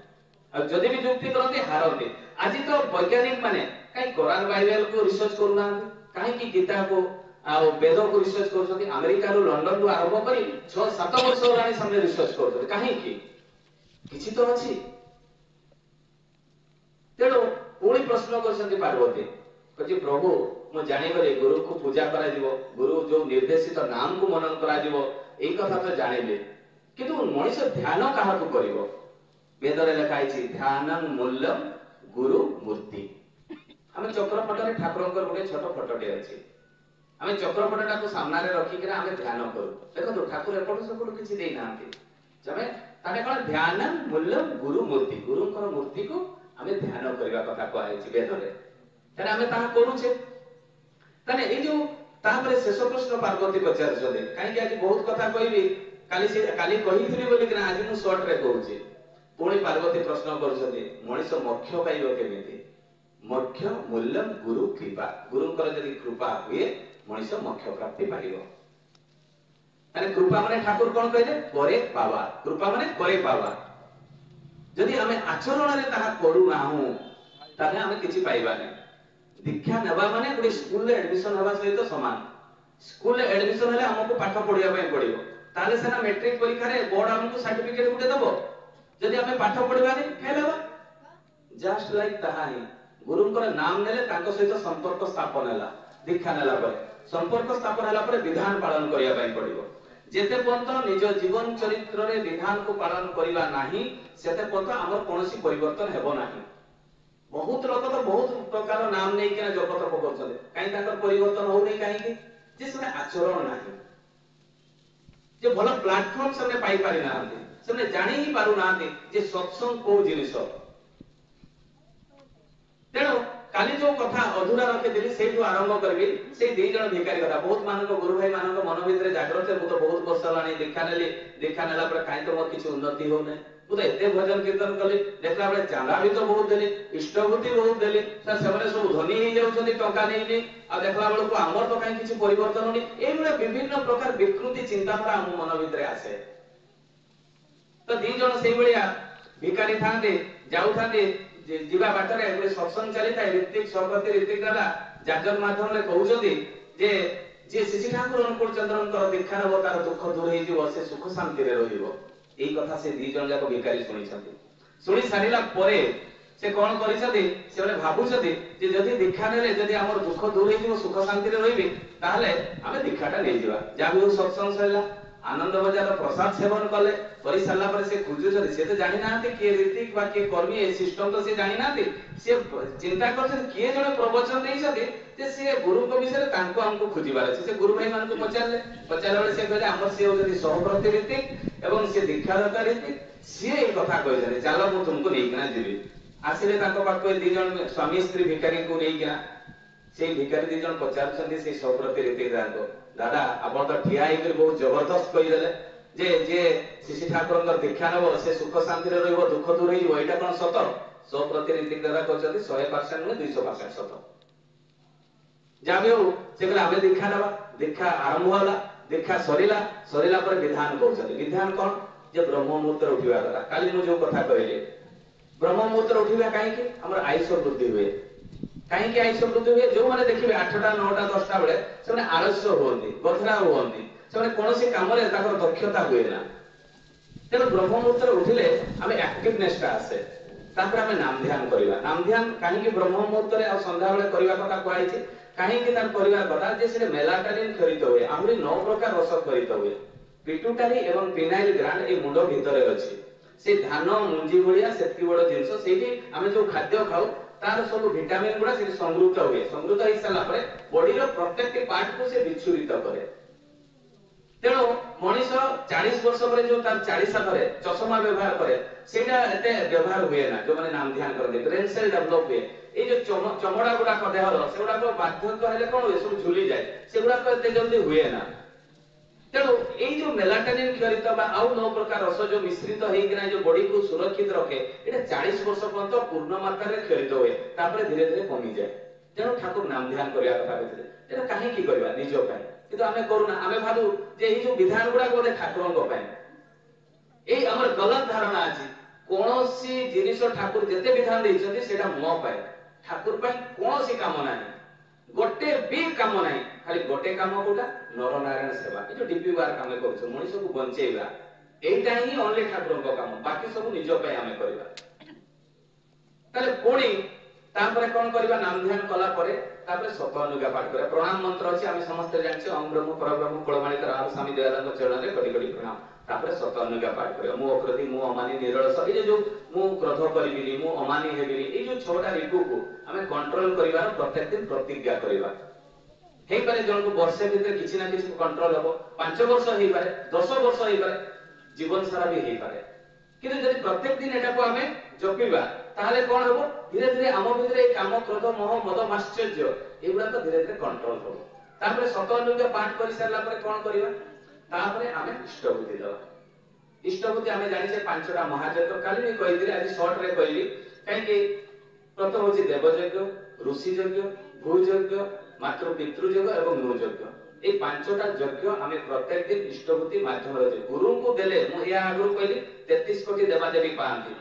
और जदि भी जुक्ति करती हारती आज तो वैज्ञानिक माने काहे कुरान बाइबल को रिसर्च करूना काहे कि गीता को आ वेद को रिसर्च करछथि अमेरिका रो लंडन रो आरंभ करी 6-7 वर्ष होलानी सामने रिसर्च करछथि काहे कि किछि तो अछि तेलो पुणी प्रश्न करछथि पार्वती कहि प्रभु मु जानि गले गुरु को पूजा करा जीवो गुरु जो निर्देशित नाम को मनन करा जीवो एई कथा तो जानिले किंतु मनीष ध्यान काहा को करिवो वेद रे लिखा अछि ध्यानं मूल्यम गुरु मूर्ति हमें चक्र पटरे ठाकुरंकर गोटे छोट फोटोटे अछि हमें चक्र पटटा को सामने रे रखि के हमें ध्यान करू देखो तो ठाकुर एपट सेपट किछि देई नांती जमे ताने कोन ध्यानं मूल्यम गुरु मूर्ति गुरुंकर मूर्ति को हमें ध्यान करबा कथा कहै अछि वेद रे तने हमें ताहा करूछे तने ए जो तापरे शेष प्रश्न पार्वती पचार छथि काहे कि आज बहुत कथा कहबी काली कहिथिली बोली कि आज मु शॉर्ट रे कहूची पुणी पार्वती प्रश्न करूछथि मनीष मोक्ष पाइबो केमिति मोक्ष मूल्यम गुरु कृपा गुरुंकर जदि कृपा हुए मनीष मोक्ष प्राप्ति पाइबो तने कृपा माने ठाकुर कोन कहले करे पावा कृपा माने करे पावा जदि हमें आचरण रे ताहा करू नाहु ताने हमें किछि पाइबानी दीक्षा नेबा माने गुडी स्कूल रे एडमिशन हवा सहित समान स्कूल रे एडमिशन हेले हमको पाठ पढिया पय पडिबो ताले सेना मैट्रिक परीक्षा रे बोर्ड हमको सर्टिफिकेट गुटे दबो जदि हमें पाठ पढिबानी फेल हबा जस्ट लाइक ताहा ही गुरुंकर नाम नेले ताको सहित संपर्क स्थापन हैला दीक्षा नेला पर संपर्क स्थापन होला पर विधान पालन करिया पई पड़िबो जेते पर्यंत निज जीवन चरित्र रे विधान को पालन करिबा नाही सेते पर्यंत हमर कोनोसी परिवर्तन हेबो नाही। बहुत लोक तो बहुत प्रकार नाम नै के जप तप करछन काई ताकर परिवर्तन हो नै काई कि जे से आचरण नाही जे भलो प्लेटफॉर्म से पाई पारि नाहंती से जानि ही पारु नाहंती जे सत्संग को जिनिस तेणु काली जो कथा अधूरा रखिली से आरंभ करी से दी जन भिकारी कथा बहुत मान गुरु भाई मान मन भर जाग्रत है बहुत वर्ष है दीक्षा नेली दीक्षा नेला कहीं तो मोर किसी उन्नति हो ना मुझे एत भजन कीर्तन कली देखला बेले चांदा भी तो बहुत देली इष्टभूति बहुत देली सर से सब धनी हो जाउछन्ती टंका नहीं आ देखला बेले को आमर तो कहीं किसी परिवर्तन होनी ए विभिन्न प्रकार विकृति चिंताधारा आम मन भीतर आसे तो दी जन से भिकारी थांते जाऊ थांते जीवा बाटरे एक सत्संग चली था ऋतिक सरपति ऋतिक दादा जाजक माध्यम रे कहउछथि जे जे श्री ठाकुर अनुकूल चंद्रन दीक्षा नब तार दुख दूर हो जीव से सुख शांति रे रहिबो एई कथा से दी जन जाक भिकारी सुनिछथि सुनि सारिला परे से कोन करिसथि से माने भाबुछथि जे जदि दीक्षा नेले जदि हमर दुख दूर हो जीव सुख शांति रे रहिबे ताहले आमे दीक्षाटा नै जिवा जा भी सत्संग सरिला आनंद बजार प्रसाद सेवन कले करि सारला पर से खुजुछथि से तो जानि नाहंती के ऋतिक बा के कर्मी ए सिस्टम तो से जानि नाहंती से चिंता करछथि के जने प्रवचन देइछथि जे से गुरु को विषय तांको हमको खुजिबार अछि से गुरु भाई मान को पचारले बेले से कहले हमर से होजति सहप्रति ऋतिक एवं से दीक्षादाता ऋतिक से ए कथा कहले चलो मु तुमको नेइकना जिबि आसिले तांको पाखो दी जन स्वामी स्त्री भिखारी को नेइकना से भिखारी दी जन पचारछथि से सहप्रति ऋतिक दाको दादा आपण तो ठिया हेकर बहुत जबरदस्त कहि देले जे जे श्री ठाकुर दीक्षा नब से सुख शांति रे रहबो दुख दूर हो एटा कोन सत 100% ऋतिक दादा कहछथि 100% नु 200% सत जाबियो से कहले आबे दीक्षा नबा दीक्षा आरंभ होला दीक्षा सरिला सरिला पर विधान कहछथि विधान कोन जे ब्रह्म मुहूर्त रे उठिबा दादा काली मु जो कथा कहले ब्रह्म मुहूर्त रे उठिबा काहे कि हमर आयुष वृद्धि हुए कहीं के आयुष वृद्धि हुए जो माने देखिबे 8टा 9टा 10टा बेले से आलस्य होंदी गथरा होंदी से कोनोसी काम रे ताकर दक्षता हुए ना तेन ब्रह्म मुहूर्त रे उठिले हमें एक्टिवनेस ता आसे तापर हमें नाम ध्यान करिवा नाम ध्यान कहीं के ब्रह्म मुहूर्त रे आ संध्या बेले करिवा कथा कहै छै कहीं के तार करिवा कथा जे से मेलाटोनिन खरित हुए आमरी 9 प्रकार रस खरित हुए पिट्यूटरी एवं पिनाइल ग्लैंड ए मुंडो भीतर अछि से धान मुंजी भलिया सेति बड़ जिंस सेठी हमें जो खाद्य खाऊ तार सब विटामिन गुडा से संग्रहित हुए संग्रहित हो सारा पर बॉडी रो प्रत्येक पार्ट को से विच्छुरित करे तेणु मनीष 40 वर्ष पर जो तार 40 करे चश्मा व्यवहार करे सेटा एते व्यवहार हुए ना जो माने नाम ध्यान करते ब्रेन सेल डेवलप हुए ए जो चमड़ा गुडा देहर सेगुडा को बाध्यक हेले कोन सब झुली जाए सेगुडा को एते जल्दी हुए ना तेणु ये जो मेलाटोनिन क्षरित बा आउ 9 प्रकार रस जो मिश्रित हेकिना जो बॉडी को सुरक्षित रखे एटा 40 वर्ष पर्यंत पूर्ण मात्रा रे क्षरित हुए तापर धीरे धीरे कमी जाए तेणु ठाकुर नाम ध्यान करिया कथा कहते एटा काहे की करबा निजो पय किंतु हमें करूना हमें भाबु जे ए जो विधान गुडा बोले ठाकुरन को पय ए हमर गलत धारणा अछि कोनोसी जिनिस ठाकुर जते विधान दैछथि सेटा मो पय ठाकुर पय कोनोसी काम नाही गोटे भी काम नाही खाली गोटे काम कोटा नर नारायण सेवा ए जो डीपी बार काम करछ मनुष्य को बंचेइबा एटा ही ओनली ठाकुर को काम बाकी सब निज पे हमें करबा ताले कोणी तापरे कोन करबा नाम ध्यान कला परे तापरे सत अनुज्ञा पाठ करे प्रणाम मंत्र अछि हम समस्त जानछि ओम ब्रह्म परब्रह्म कुलमाणिक राम स्वामी दयानंद चरण रे कडी कडी प्रणाम तापरे सत अनुज्ञा पाठ करे मु अकृति मु अमानी निरलस ए जो मु क्रोध करिबिनी मु अमानी हेबिनी ए जो छोटा रिपु को हमें कंट्रोल करिवार प्रत्येक दिन प्रतिज्ञा करिबा हेई पारे जन को वर्ष भीतर किछि ना किछि कंट्रोल हबो 5 वर्ष हेई पारे 10 वर्ष हेई पारे जीवन सारा भी हेई पारे किंतु यदि प्रत्येक दिन एटा को हमें जपिबा ताहले कोन हबो धीरे धीरे हम भीतर ए काम क्रोध मोह मद माश्चर्य एगुडा तो धीरे धीरे कंट्रोल हबो तापर सत अनुज्ञा पाठ करि सारला पर कोन करिबा तापर हमें इष्टबुद्धि दवा इष्टबुद्धि हमें जानि से 5टा महायज्ञ काली भी कहि दिले आज शॉर्ट रे कहली काहे कि प्रथम होछि देवयज्ञ ऋषि यज्ञ भूयज्ञ मात्र पितृ यज्ञ एवं नृ यज्ञ ए 5टा यज्ञ हमें प्रत्येक दिन इष्टबुद्धि माध्यम रे गुरु को देले मु या आगु कहली 33 कोटी देवा देवी पांती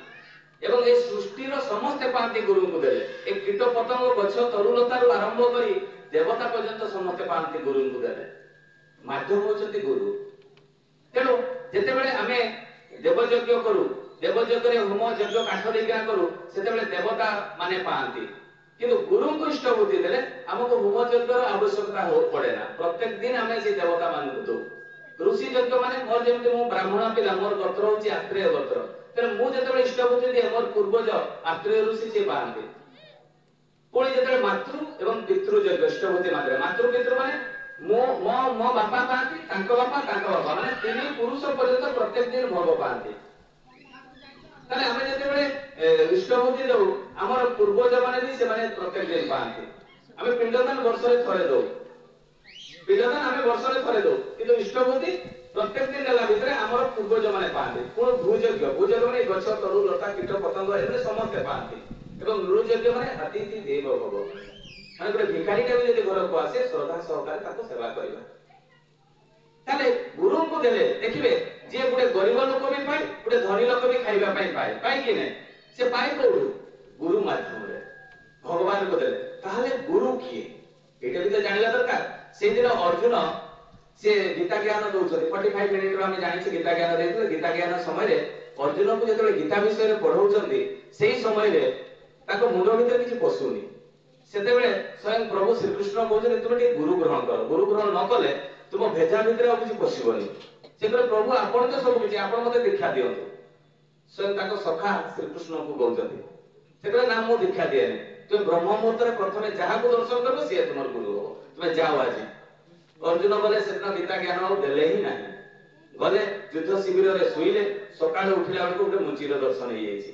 एवं ए सृष्टि रो समस्त पांती गुरु को देले ए कीट पतंग गछ तरुलता रो आरंभ करी देवता पर्यंत समस्त पांती गुरु को देले माध्यम होचंती गुरु तेणु जेते बेले हमें देवयज्ञ करू देवयज्ञ रे होम यज्ञ काठ देगा करू सेते बेले देवता माने पांती କିନ୍ତୁ ଗୁରୁଙ୍କୁ ଇଷ୍ଟ ବୁଦ୍ଧି ଦେଲେ ଆମକୁ ହୋମ ଯଜ୍ଞର ଆବଶ୍ୟକତା ପଡେ ନା। ପ୍ରତ୍ୟେକ ଦିନ ଆମେ ସେଇ ଦେବତା ମାନଙ୍କୁ ଦଉ। ଋଷି ଯଜ୍ଞ ମାନେ ମୋର ଯେମିତି ମୁଁ ବ୍ରାହ୍ମଣ ପିଲା, ମୋର ଗୋତ୍ର ହଉଛି ଆତ୍ରେୟ ଗୋତ୍ର, ତେଣୁ ମୁଁ ଯେତେବେଳେ ଇଷ୍ଟ ବୁଦ୍ଧି ଦିଏ ମୋର ପୂର୍ବଜ ଆତ୍ରେୟ ଋଷି ସେ ପାଆନ୍ତି। ପୁଣି ଯେତେବେଳେ ମାତୃ ଏବଂ ପିତୃ ଯଜ୍ଞ ଇଷ୍ଟ ବୁଦ୍ଧି ମାତ୍ରେ, ମାତୃ ପିତୃ ମାନେ ମୋ ବାପା ପାଆନ୍ତି, ତାଙ୍କ ବାପା ମାନେ 3 ପୁରୁଷ ପର୍ଯ୍ୟନ୍ତ ପ୍ରତ୍ୟେକ ଦିନ ଭୋଗ ପାଆନ୍ତି। ତାହେଲେ ଆମେ ଯେତେବେଳେ ଇଷ୍ଟ ବୁଦ୍ଧି ଦଉ ଆମର ପୂର୍ବଜ ମାନେ ବି ସେମାନେ ପ୍ରତ୍ୟେକ ଦିନ ପାଆନ୍ତି। ଆମେ ପିଣ୍ଡଦାନ ବର୍ଷରେ ଥରେ ଦଉ, ପିଣ୍ଡଦାନ ଆମେ ବର୍ଷରେ ଥରେ ଦଉ, କିନ୍ତୁ ଇଷ୍ଟ ବୁଦ୍ଧି ପ୍ରତ୍ୟେକ ଦିନ ଦେଲା ଭିତରେ ଆମର ପୂର୍ବଜ ମାନେ ପାଆନ୍ତି। ପୁଣି ଭୂଯଜ୍ଞ ମାନେ ଗଛ ତରୁ ଲତା କୀଟ ପତଙ୍ଗ ଏମାନେ ସମସ୍ତେ ପାଆନ୍ତି। ଏବଂ ନୃଯଜ୍ଞ ମାନେ ଅତିଥି ଦେବ ଭବ, ମାନେ ଗୋଟେ ଭିକାରୀଟା ବି ଯଦି ଘରକୁ ଆସେ ଶ୍ରଦ୍ଧା ସହକାରେ ତାକୁ ସେବା କରିବା। ତାହେଲେ ଗୁରୁଙ୍କୁ ଦେଲେ ଦେଖିବେ ଯିଏ ଗୋଟେ ଗରିବ ଲୋକ ବି ପାଏ, ଗୋଟେ ଧନୀ ଲୋକ ବି ଖାଇବା ପାଇଁ ପାଏ କି ନାହିଁ? ସେ ପାଏ କୋଉଠୁ? ଗୁରୁ ମାଧ୍ୟମରେ। ଭଗବାନଙ୍କୁ ଦେଲେ। ତାହେଲେ ଗୁରୁ କିଏ ଏଇଟା ବି ତ ଜାଣିବା ଦରକାର। ସେଇଦିନ ଅର୍ଜୁନ ସେ ଗୀତା ଜ୍ଞାନ ଦଉଛନ୍ତି, 45 ମିନିଟର ଆମେ ଜାଣିଛୁ ଗୀତା ଜ୍ଞାନ ଦେଇଥିଲେ। ଗୀତା ଜ୍ଞାନ ସମୟରେ ଅର୍ଜୁନକୁ ଯେତେବେଳେ ଗୀତା ବିଷୟରେ ପଢଉଛନ୍ତି ସେଇ ସମୟରେ ତାଙ୍କ ମୁଣ୍ଡ ଭିତରେ କିଛି ପଶୁନି। ସେତେବେଳେ ସ୍ୱୟଂ ପ୍ରଭୁ ଶ୍ରୀକୃଷ୍ଣ କହୁଛନ୍ତି ତୁମେ ଟିକେ ଗୁରୁ ଗ୍ରହଣ କର, ଗୁରୁ ଗ୍ରହଣ ନ କଲେ ତୁମ ଭେଜା ଭିତରେ ଆଉ କିଛି ପଶିବନି। ସେ କହିଲେ ପ୍ରଭୁ ଆପଣ ତ ସବୁ କିଛି, ଆପଣ ମତେ ଦୀକ୍ଷା ଦିଅନ୍ତୁ। ସ୍ୱୟଂ ତାଙ୍କ ସଖା ଶ୍ରୀକୃଷ୍ଣଙ୍କୁ କହୁଛନ୍ତି। ସେ କହିଲେ ନା ମୁଁ ଦୀକ୍ଷା ଦିଏନି, ତୁମେ ବ୍ରହ୍ମ ମୁହୂର୍ତ୍ତରେ ପ୍ରଥମେ ଯାହାକୁ ଦର୍ଶନ କରିବ ସିଏ ତୁମର ଗୁରୁ ହବ, ତୁମେ ଯାଅ ଆଜି। ଅର୍ଜୁନ ଗଲେ, ସେଦିନ ଗୀତା ଜ୍ଞାନ ଆଉ ଦେଲେ ହିଁ ନାହିଁ। ଗଲେ ଯୁଦ୍ଧ ଶିବିରରେ ଶୋଇଲେ, ସକାଳେ ଉଠିଲା ବେଳକୁ ଗୋଟେ ମୁଚିର ଦର୍ଶନ ହେଇଯାଇଛି।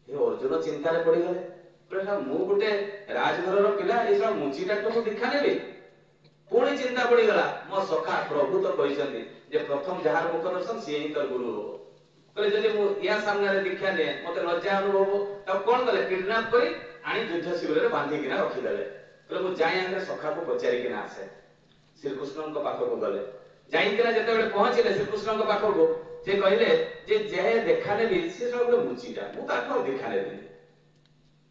ଅର୍ଜୁନ ଚିନ୍ତାରେ ପଡିଗଲେ, ମୁଁ ଗୋଟେ ରାଜଘରର ପିଲା, ଏଇ ସବୁ ମୁଚିଟାକୁ ମୁଁ ଦୀକ୍ଷା ନେବି। ପୁଣି ଚିନ୍ତା ପଡିଗଲା, ମୋ ସଖା ପ୍ରଭୁ ତ କହିଛନ୍ତି ଯେ ପ୍ରଥମ ଯାହାର ମୁଖ ଦର୍ଶନ ସିଏ ହିଁ ତୋର ଗୁରୁ ହବ। କହିଲେ ଯଦି ମୁଁ ୟା ସାମ୍ନାରେ ଦୀକ୍ଷା ନିଏ ମତେ ଲଜ୍ଜା ଅନୁଭବ ହବ। ତାକୁ କଣ କଲେ? କିଡନାପ କରି ଆଣି ଯୁଦ୍ଧ ଶିବିରରେ ବାନ୍ଧିକିନା ରଖିଦେଲେ। କହିଲେ ମୁଁ ଯାଇ ଆଗରେ ସଖାକୁ ପଚାରିକିନା ଆସେ। ଶ୍ରୀକୃଷ୍ଣଙ୍କ ପାଖକୁ ଗଲେ, ଯାଇକିନା ଯେତେବେଳେ ପହଞ୍ଚିଲେ ଶ୍ରୀକୃଷ୍ଣଙ୍କ ପାଖକୁ, ସେ କହିଲେ ଯେ ଯାହା ଦେଖା ନେବି ସେ ସବୁ ଗୋଟେ ମୁଚିଟା, ମୁଁ ତାକୁ ଆଉ ଦୀକ୍ଷା ନେବିନି।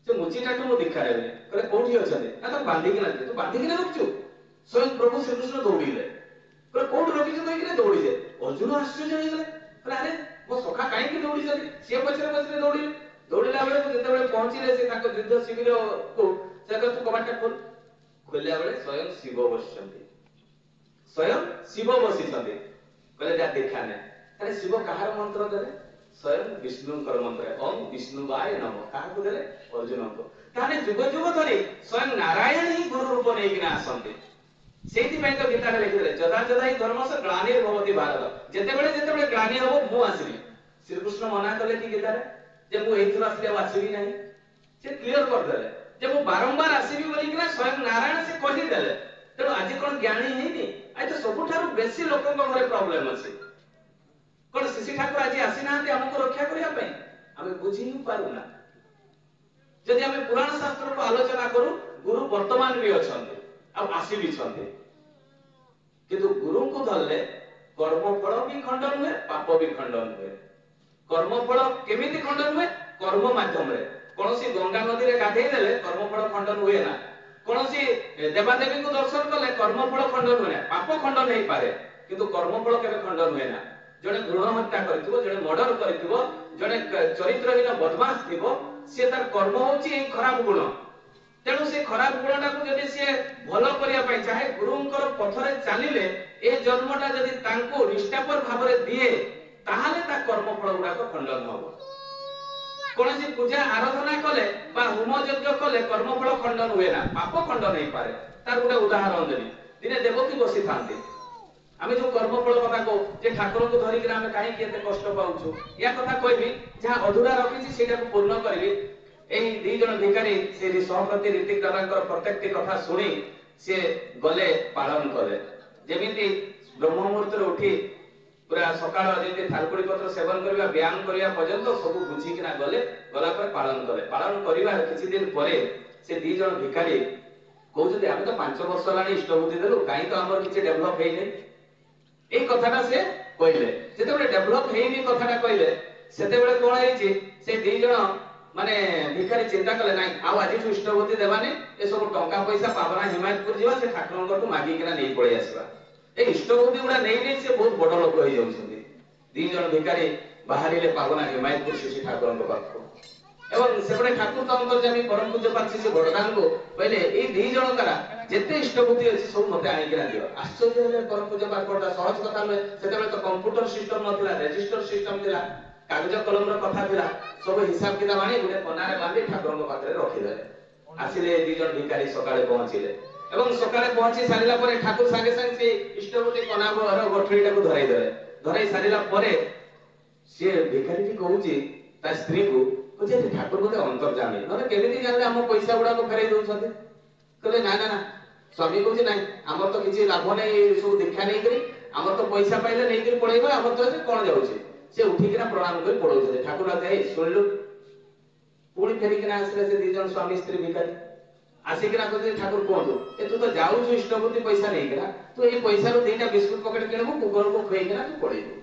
ସେ ମୁଚିଟାକୁ ମୁଁ ଦୀକ୍ଷା ନେବିନି। କହିଲେ କୋଉଠି ଅଛନ୍ତି? ନା ତାକୁ ବାନ୍ଧିକିନା ତୁ ବାନ୍ଧିକିନା ରଖୁଛୁ। ସ୍ୱୟଂ ପ୍ରଭୁ ଶ୍ରୀକୃଷ୍ଣ ଦୌଡ଼ିଲେ, କହିଲେ କୋଉଠି ରଖିଛୁ କହିକିନା ଦୌଡ଼ିଲେ। ଅର୍ଜୁନ ଆଶ୍ଚର୍ଯ୍ୟ ହେଇଗଲେ, କହିଲେ ଆରେ ମୋ ସଖା କାହିଁକି ଦୌଡ଼ିଛନ୍ତି? ସିଏ ପଛରେ ପଛରେ ଦୌଡ଼ିଲେ। ଦୌଡ଼ିଲା ବେଳକୁ ଯେତେବେଳେ ପହଞ୍ଚିଲେ ସେ ତାଙ୍କ ଯୁଦ୍ଧ ଶିବିରକୁ, ସେ କହିଲେ ତୁ କବାଟଟା ଖୋଲ। ଖୋଲିଲା ବେଳେ ସ୍ୱୟଂ ଶିବ ବସିଛନ୍ତି, ସ୍ୱୟଂ ଶିବ ବସିଛନ୍ତି। କହିଲେ ଯା ଦୀକ୍ଷା ନେ। ତାହେଲେ ଶିବ କାହାର ମନ୍ତ୍ର ଦେଲେ? ସ୍ୱୟଂ ବିଷ୍ଣୁଙ୍କର ମନ୍ତ୍ର, ଓಂ ବିଷ୍ଣୁବାୟ ନମଃ। କାହାକୁ ଦେଲେ? ଅର୍ଜୁନଙ୍କୁ। ତାହେଲେ ଯୁଗ ଯୁଗ ଧରି ସ୍ୱୟଂ ନାରାୟଣ ହିଁ ଗୁରୁ ରୂପ ନେଇକିନା ଆସନ୍ତି। ସେଇଥିପାଇଁ ତ ଗୀତାରେ ଲେଖିଥିଲେ ଯଦା ଯଦା ହି ଧର୍ମସ ଗ୍ଲାନିର୍ଭବତି ଭାରତ, ଯେତେବେଳେ ଯେତେବେଳେ ଗ୍ଲାନି ହବ ମୁଁ ଆସିବି। ଶ୍ରୀକୃଷ୍ଣ ମନା କଲେ କି ଗୀତାରେ ଯେ ମୁଁ ଏଇଥିରୁ ଆସିଲେ ଆଉ ଆସିବି ନାହିଁ? ସେ କ୍ଲିୟର କରିଦେଲେ ଯେ ମୁଁ ବାରମ୍ବାର ଆସିବି ବୋଲିକିନା ସ୍ୱୟଂ ନାରାୟଣ ସେ କହିଦେଲେ। ତେଣୁ ଆଜି କଣ ଜ୍ଞାନୀ ହେଇନି? ଆଜି ତ ସବୁଠାରୁ ବେଶୀ ଲୋକଙ୍କ ଘରେ ପ୍ରୋବ୍ଲେମ ଅଛି। କଣ ଶିଶି ଠାକୁର ଆଜି ଆସିନାହାନ୍ତି ଆମକୁ ରକ୍ଷା କରିବା ପାଇଁ? ଆମେ ବୁଝି ହିଁ ପାରୁନା। ଯଦି ଆମେ ପୁରାଣ ଶାସ୍ତ୍ରକୁ ଆଲୋଚନା କରୁ, ଗୁରୁ ବର୍ତ୍ତମାନ ବି ଅଛନ୍ତି ଆଉ ଆସିବିଛନ୍ତି। କିନ୍ତୁ ଗୁରୁଙ୍କୁ ଧରିଲେ କର୍ମଫଳ ବି ଖଣ୍ଡନ ହୁଏ, ପାପ ବି ଖଣ୍ଡନ ହୁଏ। କର୍ମଫଳ କେମିତି ଖଣ୍ଡନ ହୁଏ? କର୍ମ ମାଧ୍ୟମରେ। କୌଣସି ଗଙ୍ଗା ନଦୀରେ ଗାଧେଇ ଦେଲେ କର୍ମଫଳ ଖଣ୍ଡନ ହୁଏ ନା। କୌଣସି ଦେବାଦେବୀଙ୍କୁ ଦର୍ଶନ କଲେ କର୍ମଫଳ ଖଣ୍ଡନ ହୁଏ ନା। ପାପ ଖଣ୍ଡନ ହେଇପାରେ କିନ୍ତୁ କର୍ମଫଳ କେବେ ଖଣ୍ଡନ ହୁଏ ନା। ଜଣେ ଭ୍ରୂଣ ହତ୍ୟା କରିଥିବ, ଜଣେ ମର୍ଡର କରିଥିବ, ଜଣେ ଚରିତ୍ରହୀନ ବଦମାସ ଥିବ, ସେ ତାର କର୍ମ ହଉଛି ଏଇ ଖରାପ ଗୁଣ। ତେଣୁ ସେ ଖରାପ ଗୁଣଟାକୁ ଯଦି ସିଏ ଭଲ କରିବା ପାଇଁ ଚାहे, ଗୁରୁଙ୍କର ପଥରେ ଚାଲିଲେ ଏ ଜନ୍ମଟା ଯଦି ତାଙ୍କୁ ନିଷ୍ଠାପର ଭାବରେ ଦିଏ, ତାହେଲେ ତା କର୍ମଫଳ ଗୁଡାକ ଖଣ୍ଡନ ହବ। କୌଣସି ପୂଜା ଆରାଧନା କଲେ ବା ହୋମ ଯଜ୍ଞ କଲେ କର୍ମଫଳ ଖଣ୍ଡନ ହୁଏ ନା, ପାପ ଖଣ୍ଡନ ହେଇପାରେ। ତାର ଗୋଟେ ଉଦାହରଣ ଦେବି। ଦିନେ ଦେବକୀ ବସିଥାନ୍ତି। ଆମେ ଯୋଉ କର୍ମଫଳ କଥା କହୁ ଯେ ଠାକୁରଙ୍କୁ ଧରିକି ଆମେ କାହିଁକି ଏତେ କଷ୍ଟ ପାଉଛୁ, ୟା କଥା କହିବି। ଯାହା ଅଧୁରା ରଖିଛି ସେଇଟାକୁ ପୂର୍ଣ୍ଣ କରିବି। ଏହି 2 ଜଣ ଭିକାରୀ ସେ ସହପତି ଋତିକ ଦାଦାଙ୍କର ପ୍ରତ୍ୟେକଟି କଥା ଶୁଣି ସେ ଗଲେ, ପାଳନ କଲେ। ଯେମିତି ବ୍ରହ୍ମ ମୁହୂର୍ତ୍ତରେ ଉଠି ପୁରା ସକାଳ ଯେମିତି ଥାଲକୁଡି ପତ୍ର ସେବନ କରିବା, ବ୍ୟାୟାମ କରିବା ପର୍ଯ୍ୟନ୍ତ ସବୁ ବୁଝିକିନା ଗଲେ। ଗଲା ପରେ ପାଳନ କଲେ। ପାଳନ କରିବାର କିଛି ଦିନ ପରେ ସେ 2 ଜଣ ଭିକାରୀ କହୁଛନ୍ତି ଆମେ ତ 5 ବର୍ଷ ହେଲାଣି ଇଷ୍ଟ ବୁଦ୍ଧି ଦେଲୁ, କାହିଁ ତ ଆମର କିଛି ଡେଭଲପ ହେଇନି। এই কথাটা সে কইলে। যেତେବେଳେ ডেভেলপ ହେଇନି কথাটা কইলে, সেতেବେଳେ কোন ହେଇଛି ସେ 2 ଜଣ মানে ভিখারি চিন্তা কলে নাই ଆଉ ଆଜିଠୁ ଇଷ୍ଟବୃତ୍ତି ଦେବାନି, ଏସବୁ ଟଙ୍କା ପଇସା ପାବନା ହିମାୟତପୁର ଯିବା, ସେ ଠାକୁରଙ୍କଠୁ ମାଗିକିନା ନେଇ ପଳେଇ ଆସିବା। ଏ ଇଷ୍ଟବୃତ୍ତି ଗୁଡା ନେଇ ସେ ବହୁତ ବଡ ଲୋକ ହେଇଯାଉଛନ୍ତି। 2 ଜଣ ଭିକାରୀ ବାହାରିଲେ ପାବନା ହିମାୟତପୁର ଶିଶି ଠାକୁରଙ୍କ ପାଖକୁ। ଏବଂ ସେପଟେ ଠାକୁର ତ ଅନ୍ତର୍ଯାମୀ ପରମ ପୂଜ୍ୟ ପାଛି ସେ ବଡ଼ଦାଙ୍କୁ କହିଲେ ଏଇ ଦି ଜଣଙ୍କର ଯେତେ ଇଷ୍ଟବୁଦ୍ଧି ଅଛି ସବୁ ମତେ ଆଣିକିନା ଦିଅ। ଆଶ୍ଚର୍ଯ୍ୟ ହେଲେ ପରମ ପୂଜ୍ୟ ପାଠ ବଡ଼ଦା, ସହଜ କଥା ନୁହେଁ। ସେତେବେଳେ ତ କମ୍ପ୍ୟୁଟର ସିଷ୍ଟମ ନଥିଲା, ରେଜିଷ୍ଟର ସିଷ୍ଟମ ଥିଲା, କାଗଜ କଲମର କଥା ଥିଲା। ସବୁ ହିସାବ କିତାବ ଆଣି ଗୋଟେ କନାରେ ବାନ୍ଧି ଠାକୁରଙ୍କ ପାଖରେ ରଖିଦେଲେ। ଆସିଲେ ଦି ଜଣ ଭିକାରୀ ସକାଳେ ପହଞ୍ଚିଲେ ଏବଂ ସକାଳେ ପହଞ୍ଚି ସାରିଲା ପରେ ଠାକୁର ସାଙ୍ଗେ ସାଙ୍ଗେ ସେ ଇଷ୍ଟବୁଦ୍ଧି କନାର ଗଠୁରିଟାକୁ ଧରାଇ ଦେଲେ। ଧରାଇ ସାରିଲା ପରେ ସିଏ ଭିକାରୀଟି କହୁଛି ତା ସ୍ତ୍ରୀକୁ, କହୁଛି ଠାକୁର ବୋଧେ ଅନ୍ତର୍ଯାମୀ, ନହେଲେ କେମିତି ଜାଣିଲେ ଆମ ପଇସା ଗୁଡାକ ଫେରେଇ ଦଉଛନ୍ତି? କହିଲେ ନା ନା ନା। ସ୍ୱାମୀ କହୁଛି ନାଇଁ, ଆମର ତ କିଛି ଲାଭ ନାହିଁ ସବୁ ଦୀକ୍ଷା ନେଇକରି, ଆମର ତ ପଇସା ପାଇଲେ ନେଇକରି ପଳେଇବା, ଆମର ତ କଣ ଯାଉଛି। ସେ ଉଠିକିନା ପ୍ରଣାମ କରି ପଳଉଛନ୍ତି। ଠାକୁର ଯାଇ ଶୁଣିଲୁ। ପୁଣି ଫେରିକିନା ଆସିଲେ ସେ ଦି ଜଣ ସ୍ୱାମୀ ସ୍ତ୍ରୀ ଭିକାରୀ। ଆସିକିନା କହୁଛନ୍ତି ଠାକୁର କୁହନ୍ତୁ, ଏ ତୁ ତ ଯାଉଛୁ ଇଷ୍ଟବୁଦ୍ଧି ପଇସା ନେଇକିନା, ତୁ ଏଇ ପଇସାରୁ ଦିଟା ବିସ୍କୁଟ ପକେଟ କିଣିବୁ, କୁକୁରକୁ ଖୁଏଇକିନା ତୁ ପଳେଇବୁ।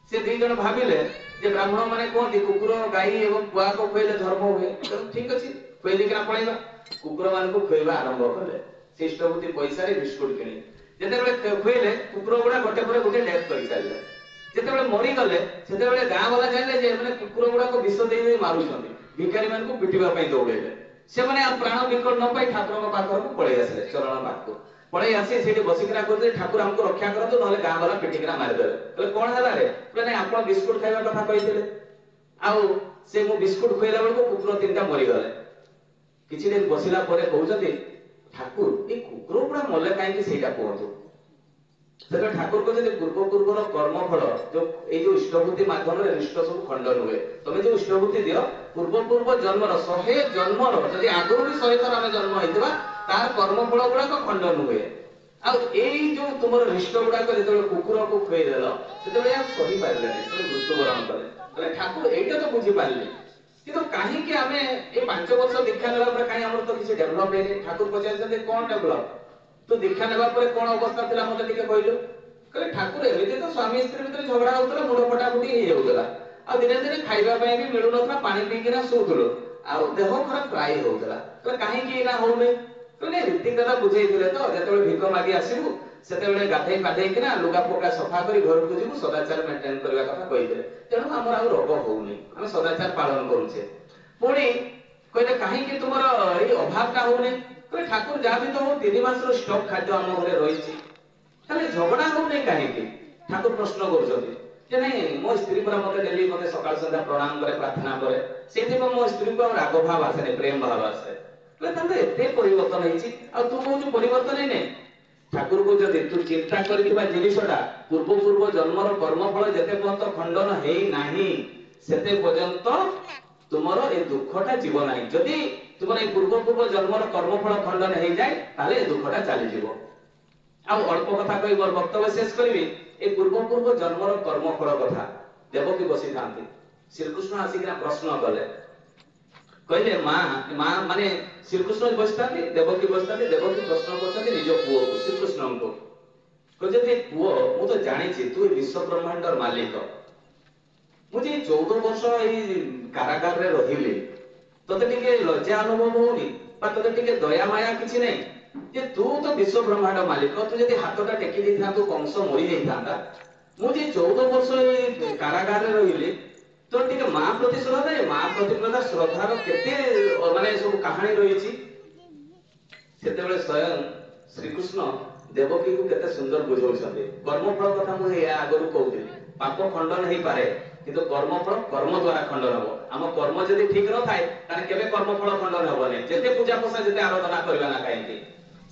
ସେ ଦି ଜଣ ଭାବିଲେ ଯେ ବ୍ରାହ୍ମଣ ମାନେ କୁହନ୍ତି କୁକୁର ଗାଈ ଏବଂ କୁଆକୁ ଖୁଏଇଲେ ଧର୍ମ ହୁଏ, ତେଣୁ ଠିକ ଅଛି ଖୁଏଇ ଦେଇକିନା ପଳେଇବା। କୁକୁର ମାନଙ୍କୁ ଖୁଏଇବା ଆରମ୍ଭ କଲେ। ସେ ଇଷ୍ଟବୁଦ୍ଧି ପଇସାରେ ବିସ୍କୁଟ କିଣି ଯେତେବେଳେ ଖୁଏଇଲେ, କୁକୁର ଗୁଡା ଗୋଟେ ପରେ ଗୋଟେ ଡେଥ୍ କରିସାରିଲେ। ଯେତେବେଳେ ମରିଗଲେ ସେତେବେଳେ ଗାଁ ବାଲା ଜାଣିଲେ ଯେ ଏମାନେ କୁକୁର ଗୁଡାକ ବିଷ ଦେଇ ଦେଇ ମାରୁଛନ୍ତି, ଭିକାରୀ ମାନଙ୍କୁ ପିଟିବା ପାଇଁ ଦୌଡେଇଲେ। ସେମାନେ ଆଉ ପ୍ରାଣ ବିକଳ ନ ପାଇ ଠାକୁରଙ୍କ ପାଖକୁ ପଳେଇ ଆସିଲେ, ଚରଣ ପାଖକୁ ପଳେଇ ଆସି ସେଇଠି ବସିକିନା କହୁଥିଲେ ଠାକୁର ଆମକୁ ରକ୍ଷା କରନ୍ତୁ, ନହେଲେ ଗାଁ ବାଲା ପିଟିକିନା ମାରିଦେବେ। କହିଲେ କଣ ହେଲା ରେ? କହିଲେ ନାଇଁ, ଆପଣ ବିସ୍କୁଟ ଖାଇବା କଥା କହିଥିଲେ, ଆଉ ସେ ମୁଁ ବିସ୍କୁଟ ଖୁଆଇଲା ବେଳକୁ କୁକୁର ତିନିଟା ମରିଗଲେ। କିଛି ଦିନ ବସିଲା ପରେ କହୁଛନ୍ତି ଠାକୁର ଏଇ କୁକୁର ଗୁଡା ମଲେ କାହିଁକି ସେଇଟା କୁହନ୍ତୁ। ସେତେବେଳେ ଠାକୁର କହୁଛନ୍ତି ପୂର୍ବର କର୍ମ ଫଳ ଯୋଉ ଏଇ ଯୋଉ ଇଷ୍ଟବୁଦ୍ଧି ମାଧ୍ୟମରେ ଇଷ୍ଟ ସବୁ ଖଣ୍ଡନ ହୁଏ। ତମେ ଯୋଉ ଇଷ୍ଟବୁଦ୍ଧି ଦିଅ ପୂର୍ବ ଜନ୍ମର 100 ଜନ୍ମର ଯଦି ଆଗରୁ ବି 100 ଥର ଆମେ ଜନ୍ମ ହେଇଥିବା ତାର କର୍ମ ଫଳ ଗୁଡାକ ଖଣ୍ଡନ ହୁଏ। ଆଉ ଏଇ ଯୋଉ ତୁମର ଇଷ୍ଟ ଗୁଡାକ ଯେତେବେଳେ କୁକୁରକୁ ଖୁଏଇଦେଲ ସେତେବେଳେ ଆଉ ସହିପାରିଲେନି, ସେତେବେଳେ ମୃତ୍ୟୁବରଣ କଲେ। କହିଲେ ଠାକୁର ଏଇଟା ତ ବୁଝିପାରିଲି, କିନ୍ତୁ କାହିଁକି ଆମେ ଏଇ 5 ବର୍ଷ ଦୀକ୍ଷା ନେଲା ପରେ କାହିଁ ଆମର ତ କିଛି ଡେଭଲପ ହେଇନି? ଠାକୁର ପଚାରିଛନ୍ତି କଣ ଡେଭଲପ? ତୁ ଦୀକ୍ଷା ନେବା ପରେ କଣ ଅବସ୍ଥା ଥିଲା ମତେ ଟିକେ କହିଲୁ। କହିଲେ ଠାକୁର ଏମିତି ତ ସ୍ୱାମୀ ସ୍ତ୍ରୀ ଭିତରେ ଝଗଡା ହଉଥିଲା, ମୁଣ୍ଡ ଫଟାଫଟି ହେଇଯାଉଥିଲା, ଆଉ ଦିନେ ଦିନେ ଖାଇବା ପାଇଁ ବି ମିଳୁନଥିଲା, ପାଣି ପିଇକିନା ଶୋଉଥିଲୁ, ଆଉ ଦେହ ଖରାପ ପ୍ରାୟ ହଉଥିଲା। କହିଲେ କାହିଁକି ଏଇନା ହଉନି? କହିଲେ ରୀତି କଥା ବୁଝେଇଥିଲେ ତ, ଯେତେବେଳେ ଭିକ ମାଗି ଆସିବୁ ସେତେବେଳେ ଗାଧେଇ ପାଧେଇକିନା ଲୁଗା ପକା ସଫା କରି ଘରକୁ ଯିବୁ, ସଦାଚାର ମେଣ୍ଟେନ କରିବା କଥା କହିଥିଲେ, ତେଣୁ ଆମର ଆଉ ରୋଗ ହଉନି, ଆମେ ସଦାଚାର ପାଳନ କରୁଛେ। ପୁଣି କହିଲେ କାହିଁକି ତୁମର ଏଇ ଅଭାବଟା ହଉନି? କହିଲେ ଠାକୁର ଯାହା ବି ତ ହଉ 3 ମାସର ଷ୍ଟକ୍ ଖାଦ୍ୟ ଆମ ଘରେ ରହିଛି, ତାହେଲେ ଝଗଡା ହଉନି କାହିଁକି? ଠାକୁର ପ୍ରଶ୍ନ କରୁଛନ୍ତି ଯେ ନାଇଁ ମୋ ସ୍ତ୍ରୀ ପରା ମତେ ଡେଲି ମତେ ସକାଳ ସନ୍ଧ୍ୟା ପ୍ରଣାମ କରେ, ପ୍ରାର୍ଥନା କରେ, ସେଇଥିପାଇଁ ମୋ ସ୍ତ୍ରୀକୁ ଆଉ ରାଗ ଭାବ ଆସେନି, ପ୍ରେମ ଭାବ ଆସେ। କହିଲେ ତାହେଲେ ଏତେ ପରିବର୍ତ୍ତନ ହେଇଛି, ଆଉ ତୁ କହୁଛୁ ପରିବର୍ତ୍ତନ ହେଇନି? ଠାକୁର କହୁଛନ୍ତି ତୁ ଚିନ୍ତା କରିଥିବା ଜିନିଷଟା ପୂର୍ବ ଜନ୍ମର କର୍ମଫଳ ଯେତେ ପର୍ଯ୍ୟନ୍ତ ଖଣ୍ଡନ ହେଇନାହିଁ ସେତେ ପର୍ଯ୍ୟନ୍ତ ତୁମର ଏ ଦୁଃଖଟା ଯିବ ନାହିଁ। ଯଦି ତୁମର ଏଇ ପୂର୍ବ ଜନ୍ମର କର୍ମଫଳ ଖଣ୍ଡନ ହେଇଯାଏ ତାହେଲେ ଏ ଦୁଃଖଟା ଚାଲିଯିବ। ଆଉ ଅଳ୍ପ କଥା କହି ମୋର ବକ୍ତବ୍ୟ ଶେଷ କରିବି। ଏ ପୂର୍ବ ଜନ୍ମର କର୍ମଫଳ କଥା ଦେବକୀ ବସିଥାନ୍ତି, ଶ୍ରୀକୃଷ୍ଣ ଆସିକିନା ପ୍ରଶ୍ନ କଲେ, କହିଲେ ମା ମାନେ ଶ୍ରୀକୃଷ୍ଣ ବସିଥାନ୍ତି, ଦେବକୀ ବସିଥାନ୍ତି, ଦେବକୀ ପ୍ରଶ୍ନ କରୁଛନ୍ତି ନିଜ ପୁଅକୁ, ଶ୍ରୀକୃଷ୍ଣଙ୍କୁ କହୁଛନ୍ତି ପୁଅ ମୁଁ ତ ଜାଣିଛି ତୁ ଏ ବିଶ୍ୱ ବ୍ରହ୍ମାଣ୍ଡର ମାଲିକ, ମୁଁ ଯେ 14 ବର୍ଷ ଏଇ କାରାଗାରରେ ରହିଲି, ତତେ ଟିକେ ଲଜ୍ଜା ଅନୁଭବ ହଉନି ବା ତତେ ଟିକେ ଦୟା ମାୟା କିଛି ନାହିଁ ଯେ ତୁ ତ ବିଶ୍ୱ ବ୍ରହ୍ମାଣ୍ଡ ମାଲିକ, ତୁ ଯଦି ହାତଟା ଟେକି ଦେଇଥାନ୍ତୁ କଂସ ମରି ଯାଇଥାନ୍ତା, ମୁଁ ଯେ 14 ବର୍ଷ ଏଇ କାରାଗାରରେ ରହିଲି, ତୋର ଟିକେ ମା ପ୍ରତି ଶ୍ରଦ୍ଧା ନାହିଁ? ମା ପ୍ରତି ଶ୍ରଦ୍ଧାର କେତେ ମାନେ ସବୁ କାହାଣୀ ରହିଛି। ସେତେବେଳେ ସ୍ୱୟଂ ଶ୍ରୀକୃଷ୍ଣ ଦେବକୀକୁ କେତେ ସୁନ୍ଦର ବୁଝାଉଛନ୍ତି। କର୍ମଫଳ କଥା ମୁଁ ଏହା ଆଗରୁ କହୁଥିଲି, ପାପ ଖଣ୍ଡନ ହେଇପାରେ କିନ୍ତୁ କର୍ମଫଳ କର୍ମ ଦ୍ୱାରା ଖଣ୍ଡନ ହବ। ଆମ କର୍ମ ଯଦି ଠିକ ନଥାଏ ତାହେଲେ କେବେ କର୍ମଫଳ ଖଣ୍ଡନ ହବନି, ଯେତେ ପୂଜା ପୋଷା ଯେତେ ଆରାଧନା କରିବା ନା କାହିଁକି।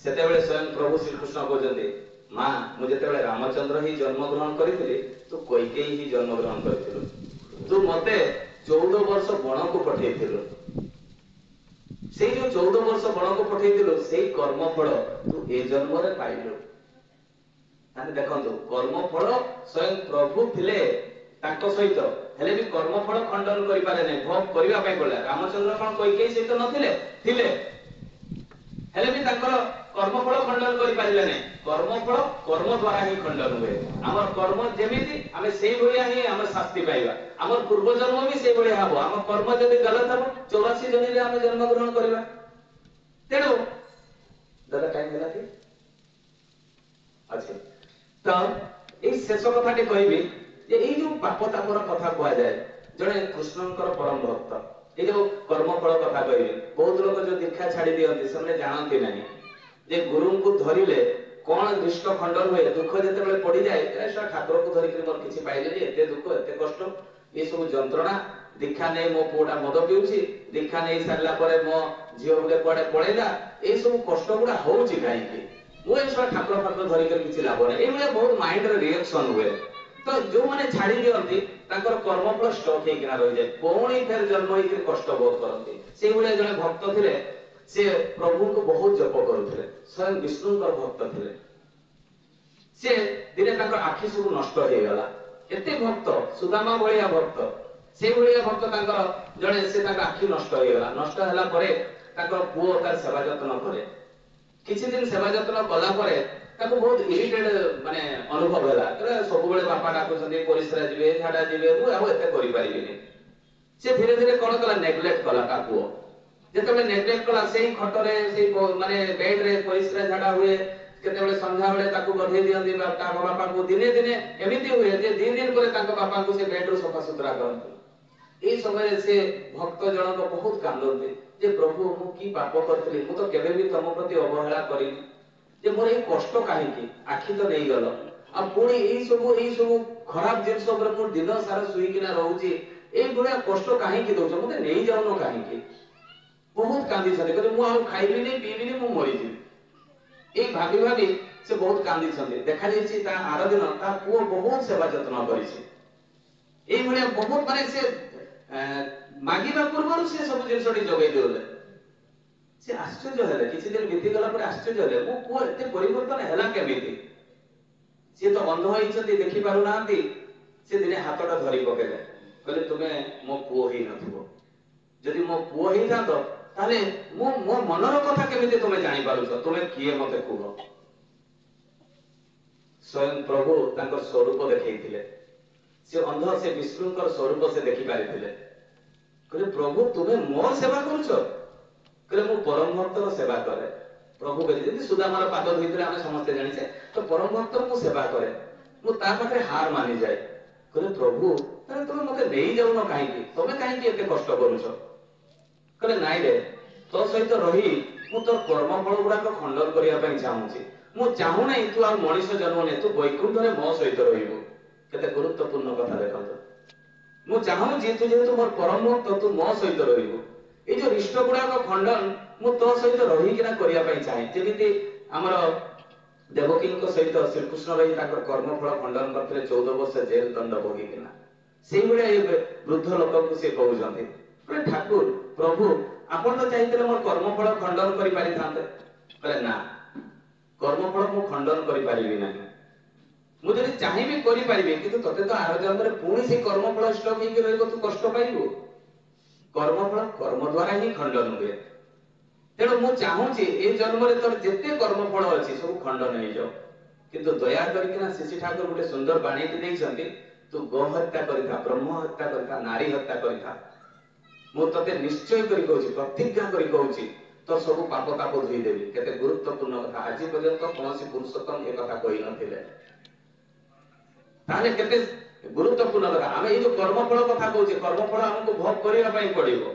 ସେତେବେଳେ ସ୍ୱୟଂ ପ୍ରଭୁ ଶ୍ରୀକୃଷ୍ଣ କହୁଛନ୍ତି ମା ମୁଁ ଯେତେବେଳେ ରାମଚନ୍ଦ୍ର ହିଁ ଜନ୍ମଗ୍ରହଣ କରିଥିଲି ତୁ କୈକେୟୀ ହିଁ ଜନ୍ମଗ୍ରହଣ କରିଥିଲୁ, ତୁ ମତେ 14 ବର୍ଷ ବଣକୁ ପଠେଇଥିଲୁ, ସେଇ ଯୋଉ 14 ବର୍ଷ ବଣକୁ ପଠେଇଥିଲୁ ସେଇ କର୍ମଫଳ ତୁ ଏ ଜନ୍ମରେ ପାଇଲୁ। ତାହେଲେ ଦେଖନ୍ତୁ କର୍ମଫଳ ସ୍ୱୟଂ ପ୍ରଭୁ ଥିଲେ ତାଙ୍କ ସହିତ, ହେଲେ ବି କର୍ମଫଳ ଖଣ୍ଡନ କରିପାରେ ନାହିଁ, ଭୋଗ କରିବା ପାଇଁ ପଡିଲା। ରାମଚନ୍ଦ୍ର କଣ କୈକେୟୀ ସହିତ ନଥିଲେ? ଥିଲେ, ହେଲେ ବି ତାଙ୍କର କର୍ମଫଳ ଖଣ୍ଡନ କରିପାରିଲେ ନାହିଁ। କର୍ମଫଳ କର୍ମ ଦ୍ୱାରା ହିଁ ଖଣ୍ଡନ ହୁଏ। ଆମର କର୍ମ ଯେମିତି ଆମେ ସେଇଭଳିଆ ହିଁ ଆମର ଶାସ୍ତି ପାଇବା, ଆମର ପୂର୍ବ ଜନ୍ମ ବି ସେଇଭଳିଆ ହବ। ଆମ କର୍ମ ଯଦି ଗଲତ ହବ 84 ଜନ୍ମରେ ଆମେ ଜନ୍ମଗ୍ରହଣ କରିବା। ତେଣୁ ଦାଦା ଟାଇମ ହେଲା କି ଅଛି ତ ଏଇ ଶେଷ କଥାଟି କହିବି ଯେ ଏଇ ଯୋଉ ପାପ ତାପର କଥା କୁହାଯାଏ, ଜଣେ କୃଷ୍ଣଙ୍କର ପରମ ଭକ୍ତ ये जो कर्मफल कथा कहबी बहुत लोग जो दीक्षा छाड़ी दियंती से जानती नहीं जे गुरु को धरिले कौन दृष्ट खंडन हुए दुख जिते पड़ जाए ठाकुर को धरिक मोर किसी पाइले एते दुख एते कष्ट ये सब जंत्रणा दीक्षा नहीं मो पुआ मद पिउछि दीक्षा नहीं सारा पर मो झील गुटे कुआडे पड़ेगा ये सब कष्ट गुड़ा होउछि कहीं मुझे सब ठाकुर फाकुर धरिक किसी लाभ नहीं ये बहुत माइंड रिएक्शन हुए तो जो मैंने छाड़ी दियंती तांकर कर्मफल स्टक होइकिना रहि जाय पुणी फेर जन्म होइकि कष्ट बोध करती से भले जने भक्त थिले से प्रभु को बहुत जप करुथिले स्वयं विष्णुकर भक्त थिले से दिने तांकर आखि सब नष्ट हो गला एते भक्त सुदामा भलिया भक्त से भलिया भक्त तांकर जने से तांकर आखि नष्ट हो गला नष्ट हला परे तांकर पुओ तार सेवा जतन करे किछि दिन सेवा जतन कला परे ताको बहुत इरिटेट माने अनुभव होला करे सब बेले बापा डाकुछन्ती परिसरा जिवे झाडा जिवे मु आउ एते करि परिबिनी से धीरे धीरे कोन कला नेग्लेक्ट कला का पुओ जेतेबेले नेग्लेक्ट कला सेही खटरे सेही माने बेड रे परिसरा झाडा हुए केतेबेले संध्या बेले ताको गधेई दियंती ताको बापा को दिने दिने एमिति हुए जे दिन दिन करे ताको बापा को से बेड रो सफा सुतरा करंती एई समय से भक्त जनक बहुत कांदंती जे प्रभु मु की पाप करथली मु तो केबे भी तम प्रति अवहेला करिनी जे मोर ए कष्ट काहे की आखि तो नहीं गलो आ पुणी एई सब खराब जिंस ऊपर मु दिन सारा सुई किना रहउची ए गुणा कष्ट काहे की दोछ मते नहीं जाउनो काहे की बहुत कांदी छले कहले मु आ खाइबी नहीं पीबी नहीं मु मरि जिबी ए भाबी भाबी से बहुत कांदी छले देखा जायछि ता आर दिन ता पुओ बहुत सेवा जत्न करिछि ए भलिया बहुत माने से मागिबा पूर्व से सब जिंसटी जगै देले से आश्चर्य हेले किछि दिन बीती गला पर आश्चर्य हेले मो पुओ एते परिवर्तन हैला केमिति से तो अंध होइछथि देखि पारु नांती से दिने हातटा धरि पकेले कहले तुमे मो पुओ ही नथिबो जदि मो पुओ ही थातो ताले मो मो मनर कथा केमिति तुमे जानि पारुछो तुमे किए मते कुह स्वयं प्रभु तांकर स्वरूप देखैथिले से अंध से विष्णुकर स्वरूप से देखि पारिथिले कहले प्रभु तुमे मोर सेवा करूछो कहले मु परम भक्तर सेवा करे प्रभु कहले जदि सुदामार पाद धोइतले आमे समस्त जानिछे तो परम भक्तर मु सेवा करे मु ता पाखरे हार मानि जाय कहले प्रभु तने तुमे मते नेई जाउनो काहे की तुमे काहे की एते कष्ट करूछो कहले नाइ रे तो सहित रही मु तोर कर्मफल गुडा को खंडन करिया पई चाहूची मु चाहू नै तू आ मनुष्य जन्म ने तू वैकुंठ रे मो सहित रहिबो केते गुरुत्वपूर्ण कथा देखंतो मु चाहू जेतु मोर परम भक्त तू मो सहित रहिबो ए जो रिष्ट गुडा को खंडन मु तो सहित रही किना करिया पई चाहे जेमिति हमर देवकी को सहित श्री कृष्ण रही ताकर कर्मफल खंडन करथले 14 वर्ष जेल दंड भोगी किना सेही गुडा ए वृद्ध लोक को से कहउजंती कहले ठाकुर प्रभु आपण तो चाहितले मोर कर्मफल खंडन करि पारि थांते कहले ना कर्मफल मु खंडन करि पारिबि नाही मु जदि चाहिबि करि पारिबि किंतु तते तो आर जन्म रे पुणी से कर्मफल स्टक हेकि रहइबो तू कष्ट पाइबो कर्मफल कर्म द्वारा ही खंडन हुए तेणु मु चाहूची ए जन्म रे तोर जेते कर्मफल अछि सब खंडन हो जाओ किंतु दया करिकिना शिशि ठाकुर गुटे सुंदर बाणीति देइछंती तू गो हत्या करिथा ब्रह्म हत्या करिथा नारी हत्या करिथा मु तते निश्चय करि कहूची प्रतिज्ञा करि कहूची तो सब पाप ताप धोई देबी केते गुरुत्वपूर्ण कथा आज पर्यंत कोनोसी पुरुषोत्तम ए कथा कहि नथिले ताले केते गुरुत्वपूर्ण कथा आमे ए जो कर्मफल कथा कहूची कर्मफल हमको भोग करिया पई पड़िबो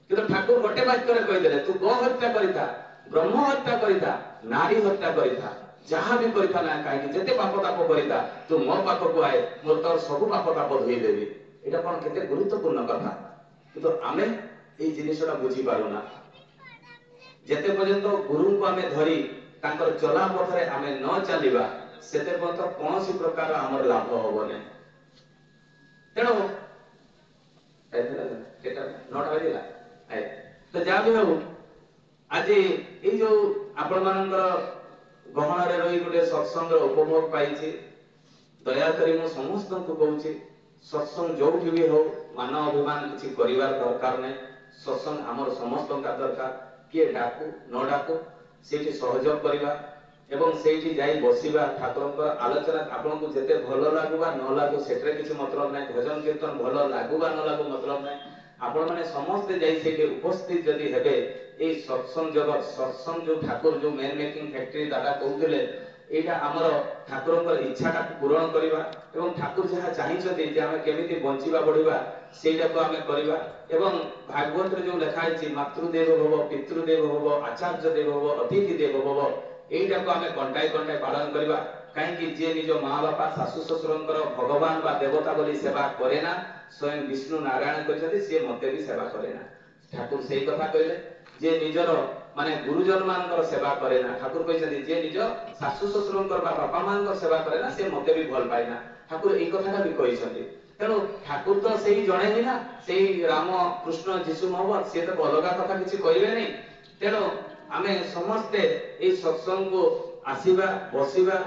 किंतु ठाकुर गोटे वाक्य रे कहि देले तू गो हत्या करिथा ब्रह्म हत्या करिथा नारी हत्या करिथा जहां भी करिथा ना काहे जेते पाप ताप करिथा तू मो पाख को आए मोर तोर सब पाप ताप धोई देबी एटा कोन केते गुरुत्वपूर्ण कथा किंतु आमे ए जिनिसटा बुझी पारुना जेते पर्यंत गुरु को आमे धरी तांकर चला पथरे आमे न चलीबा सेते पर्यंत कोनोसी प्रकार हमर लाभ होबने तेणु केटा नोट होइला आय तो जा भी हो आज ए जो आपण मानकर गहना रे रही गुटे सत्संग उपभोग पाइछि दया करी मु समस्त को कहूछि सत्संग जोठी भी हो मानव अभिमान किछि करिवार दरकार नै सत्संग हमर समस्त का दरकार किए डाकू न डाकू सेठी सहयोग करिवा एवं सेठी जाई बसिबा ठाकुरंकर आलोचना आपन को जेते भलो लागुबा न लागु सेटरे किछि मतलब नै भजन कीर्तन भलो लागुबा न लागु मतलब नै आपण माने समस्त जाई सेठी उपस्थित जदी हेबे ए सत्संग जगत सत्संग जो ठाकुर जो मैन मेकिंग फैक्ट्री दादा कहउतले এইটা আমার ঠাকুরଙ୍କର ইচ্ছাটাକୁ ପୂରଣ କରିବା ଏବଂ ଠାକୁର ଯାହା ଚାହିଁଛନ୍ତି ଯେ ଆମେ କେମିତି ବଞ୍ଚିବା ବଢିବା ସେଇଟାକୁ ଆମେ କରିବା। ଏବଂ ଭାଗବତରେ ଯୋଉ ଲେଖା ହେଇଛି ମାତୃଦେବ ଭବ ପିତୃଦେବ ଭବ ଆଚାର୍ଯ୍ୟ ଦେବ ଭବ ଅତିଥି ଦେବ ଭବ, এইଟାକୁ ଆମେ କଣ୍ଟାଇ କଣ୍ଟାଇ ପାଳନ କରିବା। କାହିଁକି ଯିଏ ନିଜ ମା ବାପା ଶାଶୁ ଶ୍ୱଶୁରଙ୍କର ଭଗବାନ ବା ଦେବତା ବୋଲି ସେବା କରେ ନା, ସ୍ୱୟଂ ବିଷ୍ଣୁ ନାରାୟଣ କହିଛନ୍ତି ସିଏ ମତେ ବି ସେବା କରେ ନା। ଠାକୁର ସେଇ କଥା କହିଲେ ଯେ ନିଜର ମାନେ ଗୁରୁଜନ ମାନଙ୍କର ସେବା କରେ ନା। ଠାକୁର କହିଛନ୍ତି ଯେ ନିଜ ଶାଶୁ ଶ୍ୱଶୁରଙ୍କର ବା ବାପା ମାଙ୍କର ସେବା କରେ ନା ସେ ମତେ ବି ଭଲ ପାଇନା। ଠାକୁର ଏଇ କଥାଟା ବି କହିଛନ୍ତି। ତେଣୁ ଠାକୁର ତ ସେଇ ଜଣେ ହିଁ ନା, ସେଇ ରାମ କୃଷ୍ଣ ଯୀଶୁ ମହମ୍ମଦ, ସିଏ ତ ଅଲଗା କଥା କିଛି କହିବେନି। ତେଣୁ ଆମେ ସମସ୍ତେ ଏଇ ସତ୍ସଙ୍ଗକୁ ଆସିବା ବସିବା,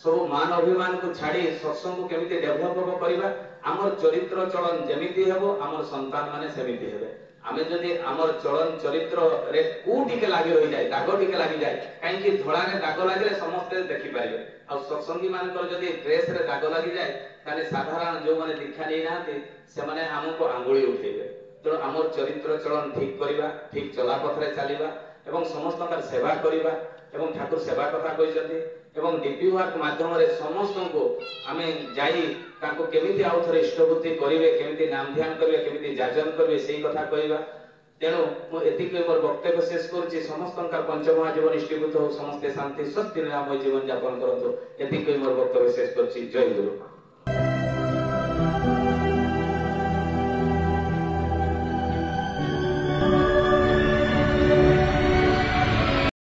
ସବୁ ମାନ ଅଭିମାନକୁ ଛାଡି ସତ୍ସଙ୍ଗକୁ କେମିତି ଡେଭଲପ କରିବା, ଆମର ଚରିତ୍ର ଚଳନ ଯେମିତି ହେବ ଆମର ସନ୍ତାନ ମାନେ ସେମିତି ହେବେ। ଆମେ ଯଦି ଆମର ଚଳନ ଚରିତ୍ରରେ କୋଉଟିକେ ଲାଗି ରହିଯାଏ, ଦାଗ ଟିକେ ଲାଗିଯାଏ, କାହିଁକି ଧଳାରେ ଦାଗ ଲାଗିଲେ ସମସ୍ତେ ଦେଖିପାରିବେ, ଆଉ ସତ୍ସଙ୍ଗୀ ମାନଙ୍କର ଯଦି ଡ୍ରେସରେ ଦାଗ ଲାଗିଯାଏ ତାହେଲେ ସାଧାରଣ ଯୋଉମାନେ ଦୀକ୍ଷା ନେଇନାହାନ୍ତି ସେମାନେ ଆମକୁ ଆଙ୍ଗୁଳି ଉଠେଇବେ। ତେଣୁ ଆମର ଚରିତ୍ର ଚଳନ ଠିକ କରିବା, ଠିକ ଚଲାପଥରେ ଚାଲିବା ଏବଂ ସମସ୍ତଙ୍କର ସେବା କରିବା। ଏବଂ ଠାକୁର ସେବା କଥା କହିଛନ୍ତି ଏବଂ ଡିପି ୱାର୍କ ମାଧ୍ୟମରେ ସମସ୍ତଙ୍କୁ ଆମେ ଯାଇ ତାଙ୍କୁ କେମିତି ଆଉ ଥରେ ଇଷ୍ଟବୃତ୍ତି କରିବେ, କେମିତି ନାମ ଧ୍ୟାନ କରିବେ, କେମିତି ଯାଜନ କରିବେ ସେଇ କଥା କହିବା। ତେଣୁ ମୁଁ ଏତିକି ମୋର ବକ୍ତବ୍ୟ ଶେଷ କରୁଛି। ସମସ୍ତଙ୍କର ପଞ୍ଚମହା ଜୀବନ ଇଷ୍ଟୀଭୂତ ହଉ, ସମସ୍ତେ ଶାନ୍ତି ସ୍ୱସ୍ତି ନିରାମୟ ଜୀବନ ଯାପନ କରନ୍ତୁ, ଏତିକି ମୋର ବକ୍ତବ୍ୟ ଶେଷ କରୁଛି। ଜୟ ଗୁରୁ।